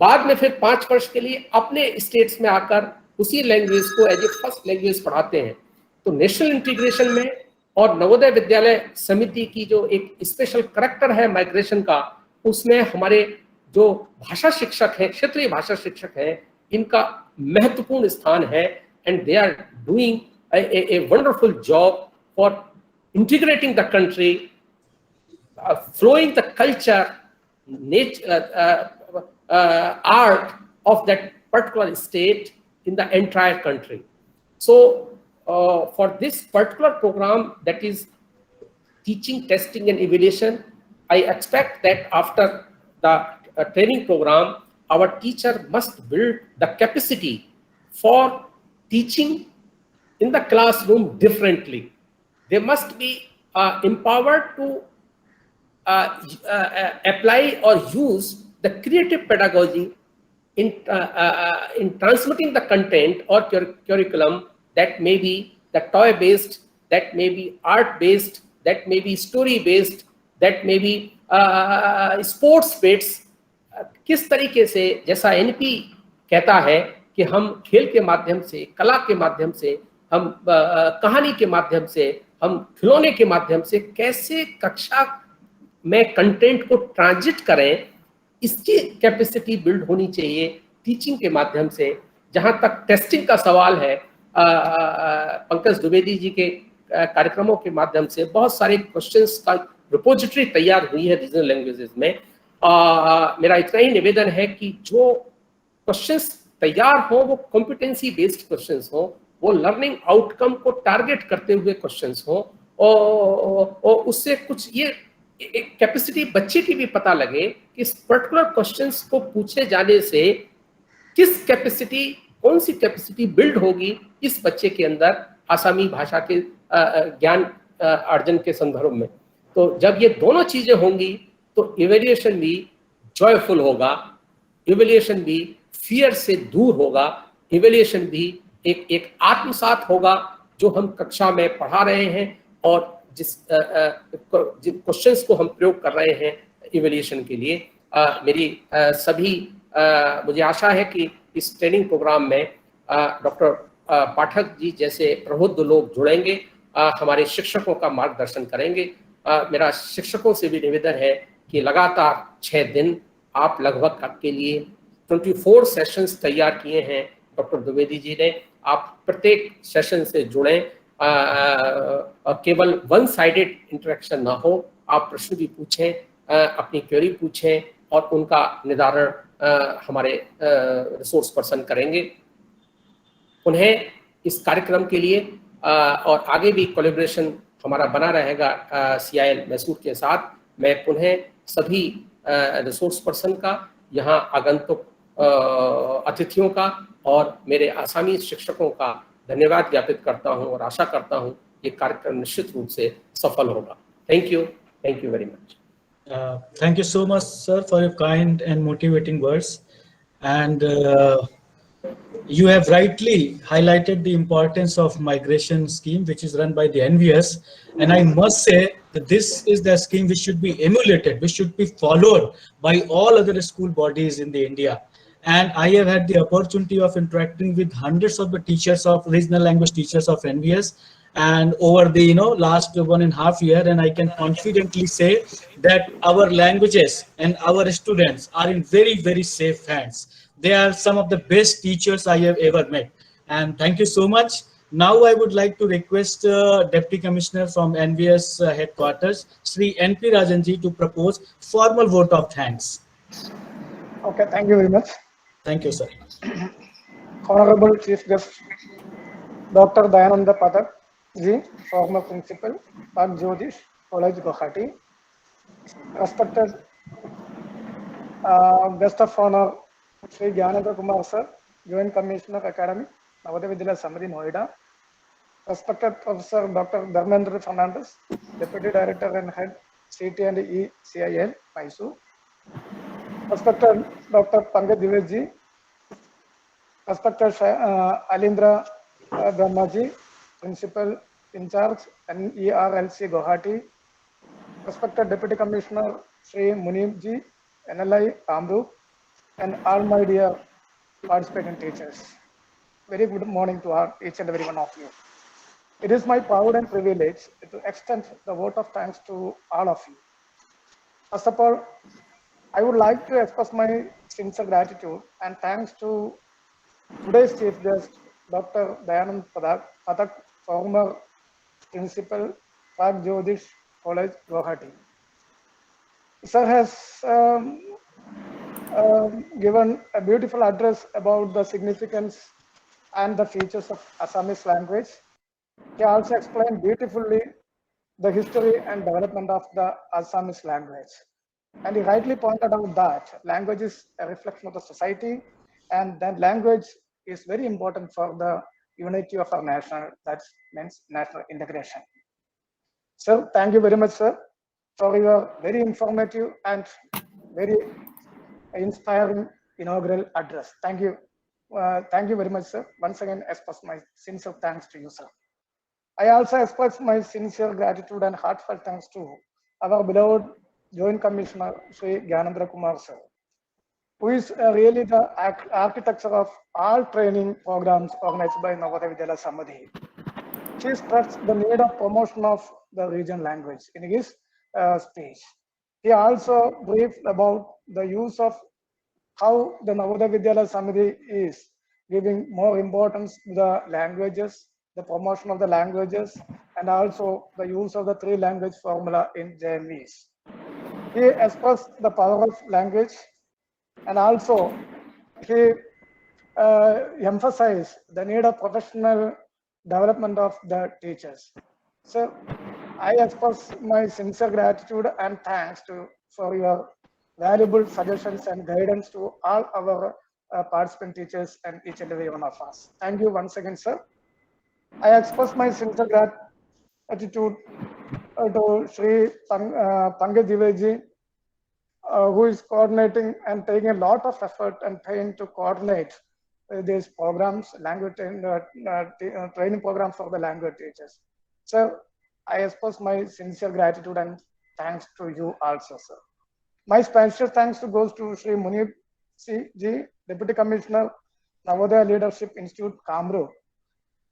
बाद में फिर 5 वर्ष के लिए अपने स्टेट्स में आकर उसी लैंग्वेज को एज ए फर्स्ट लैंग्वेज पढ़ाते हैं. तो नेशनल इंटीग्रेशन में और नवोदय विद्यालय समिति की जो एक स्पेशल करैक्टर है माइग्रेशन का, उसमें हमारे जो भाषा शिक्षक हैं, क्षेत्रीय भाषा शिक्षक हैं, इनका महत्वपूर्ण स्थान है. And they are doing a wonderful job for integrating the country, flowing the culture, nature, art of that particular state in the entire country. So for this particular program, that is teaching, testing, and evaluation. I expect that after the training program, our teacher must build the capacity for teaching in the classroom differently. They must be empowered to apply or use the creative pedagogy in transmitting the content or curriculum that may be the toy-based, that may be art-based, that may be story-based, that may be sports-based. किस तरीके से, जैसा NP कहता है कि हम खेल के माध्यम से, कला के माध्यम से, हम कहानी के माध्यम से, हम खिलौने के माध्यम से कैसे कक्षा में कंटेंट को ट्रांजिट करें, इसकी कैपेसिटी बिल्ड होनी चाहिए टीचिंग के माध्यम से। जहां तक टेस्टिंग का सवाल है, पंकज द्विवेदी जी के कार्यक्रमों के माध्यम से बहुत सारे क्वेश्चंस का रिपोजिटरी तैयार हुई है रीजनल लैंग्वेजेस में। मेरा इतना ही निवेदन है कि जो क्वेश्चंस तैयार हो वो कॉम्पिटेंसी बेस्ड क्वेश्चंस हो, वो लर्निंग आउटकम को टारगेट करते हुए क्वेश्चंस हो, और उससे कुछ ये एक कैपेसिटी बच्चे की भी पता लगे कि इस पर्टिकुलर क्वेश्चंस को पूछे जाने से किस कैपेसिटी, कौन सी कैपेसिटी बिल्ड होगी इस बच्चे के अंदर आसामी भाषा के ज्ञान अर्जन के संदर्भ में। तो जब ये दोनों चीजें होंगी तो इवैल्यूएशन भी जॉयफुल होगा, इवैल्यूएशन भी फियर से दूर होगा, इवैल्यूएशन भी एक आत्मसात होगा जो हम कक्षा में पढ़ा रहे हैं और जिन क्वेश्चंस को हम प्रयोग कर रहे हैं इवैल्यूएशन के लिए। मेरी मुझे आशा है कि इस ट्रेनिंग प्रोग्राम में डॉक्टर पाठक जी जैसे प्रबुद्ध लोग जुड़ेंगे, हमारे शिक्षकों का मार्गदर्शन करेंगे। मेरा शिक्षकों से भी निवेदन है कि लगातार 6 दिन आप लगभग के लिए 24 सेशंस तैयार किए हैं डॉक्टर द्विवेदी जी ने। आप प्रत्येक सेशन से जुड़ें, केवल वन साइडेड इंटरेक्शन ना हो, आप प्रश्न भी पूछें, अपनी क्वेरी पूछें और उनका निदान हमारे रिसोर्स पर्सन करेंगे। उन्हें इस कार्यक्रम के लिए और आगे भी कोलैबोरेशन हमारा बना रहेगा CIL मैसूर के साथ। मैं पुनः सभी रिसोर्स पर्सन का, यहाँ आगंतुक अतिथियों का और मेरे आसामी शिक्षकों का धन्यवाद ज्ञापित करता हूँ और आशा करता हूँ ये कार्यक्रम निश्चित रूप से सफल होगा। Thank you very much. Thank you so much, sir, for your kind and motivating words. And you have rightly highlighted the importance of migration scheme, which is run by the NVS. And I must say that this is the scheme which should be emulated, which should be followed by all other school bodies in the India. And I have had the opportunity of interacting with hundreds of the teachers of regional language teachers of NVS and over the last 1.5 years, and I can confidently say that our languages and our students are in very, very safe hands. They are some of the best teachers I have ever met. And thank you so much. Now I would like to request Deputy Commissioner from NVS headquarters, Sri N.P. Rajanji, to propose formal vote of thanks. Okay, thank you very much. Thank you, sir. Honorable Chief Guest, Dr. Dayananda Pathak Ji, former Principal, Pak Jyotish College, Guwahati. Respected Guest of Honor, Sri Gyanendra Kumar Sir, Joint Commissioner Academy, Navodaya Vidyalaya Samari, Noida. Respected Professor Dr. Dharmendra Fernandes, Deputy Director and Head, CT and E CIL, Mysore. Respected Dr. Pankaj Dwivedi, respected Alindra Brahmaji, Principal in charge NERLC Guwahati, respected Deputy Commissioner Sri Munib Ji, NLI Kamrup, and all my dear participating teachers. Very good morning to each and every one of you. It is my proud and privilege to extend the vote of thanks to all of you. First of all, I would like to express my sincere gratitude and thanks to today's Chief Guest, Dr. Dayananda Pathak, former Principal, Pak Jyotish College, Guwahati. Sir has given a beautiful address about the significance and the features of Assamese language. He also explained beautifully the history and development of the Assamese language. And he rightly pointed out that language is a reflection of the society, and then language is very important for the unity of our nation, that means national integration. Sir, thank you very much, sir, for your very informative and very inspiring inaugural address. Thank you. Thank you very much, sir. Once again, express my sincere thanks to you, sir. I also express my sincere gratitude and heartfelt thanks to our beloved Joint Commissioner, Sri Gyanendra Kumar, sir, who is really the architecture of all training programs organized by Navodaya Vidyalaya Samadhi. He stressed the need of promotion of the regional language in his speech. He also briefed about the use of how the Navodaya Vidyalaya Samadhi is giving more importance to the languages, the promotion of the languages, and also the use of the 3 language formula in JMVs. He expressed the power of language, and also he emphasized the need of professional development of the teachers. So I express my sincere gratitude and thanks for your valuable suggestions and guidance to all our participant teachers and each and every one of us. Thank you once again, sir. I express my sincere gratitude to Sri Pankaj Dwivedi, who is coordinating and taking a lot of effort and pain to coordinate these programs, language training programs for the language teachers. So I express my sincere gratitude and thanks to you also, sir. My special thanks goes to Sri Munib Ji, Deputy Commissioner, Navodaya Leadership Institute, Kamrup,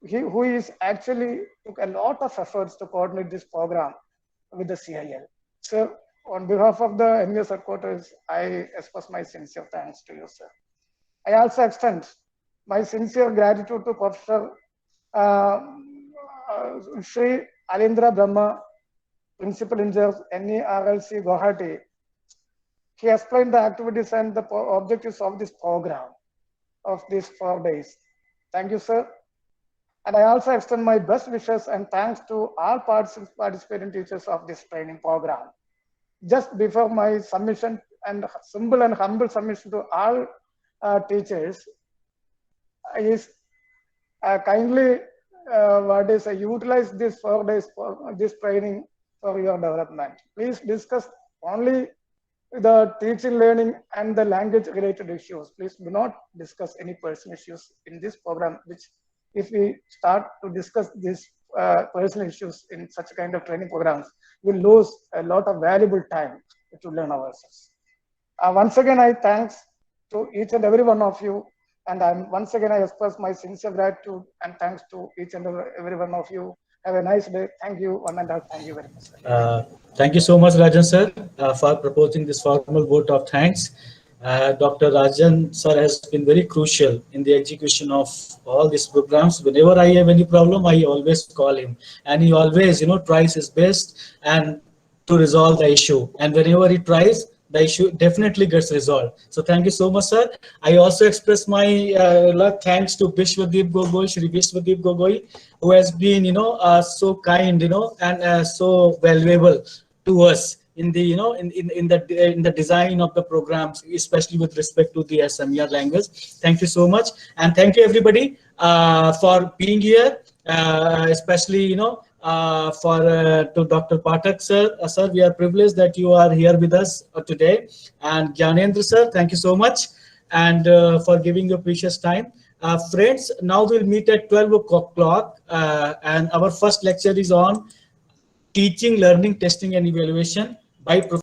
who is actually took a lot of efforts to coordinate this program with the CIL. So on behalf of the NVS headquarters, I express my sincere thanks to you, sir. I also extend my sincere gratitude to Professor Sri Alindra Brahma, Principal Engineer, NERLC Guwahati. He explained the activities and the objectives of this program of these 4 days. Thank you, sir. And I also extend my best wishes and thanks to all participating teachers of this training program. Just before my submission and simple and humble submission to all teachers is kindly utilize these 4 days for this training for your development. Please discuss only the teaching, learning, and the language related issues. Please do not discuss any personal issues in this program, which if we start to discuss these personal issues in such a kind of training programs, we'll lose a lot of valuable time to learn ourselves. Once again, I thanks to each and every one of you. And once again, I express my sincere gratitude and thanks to each and every one of you. Have a nice day. Thank you, one and all. Thank you very much. Thank you so much, Rajan sir, for proposing this formal vote of thanks. Dr. Rajan sir has been very crucial in the execution of all these programs. Whenever I have any problem, I always call him, and he always, tries his best and to resolve the issue. And whenever he tries, the issue definitely gets resolved. So thank you so much, sir. I also express my thanks to Vishwadeep Gogoi, Shri Vishwadeep Gogoi, who has been, so kind, and so valuable to us in the, in the design of the programs, especially with respect to the Assamese language. Thank you so much, and thank you everybody for being here, especially, to Dr. Pathak sir. Sir, we are privileged that you are here with us today. And Gyanendra sir, thank you so much, and for giving your precious time. Friends, now we'll meet at 12 o'clock, and our first lecture is on teaching, learning, testing, and evaluation by Professor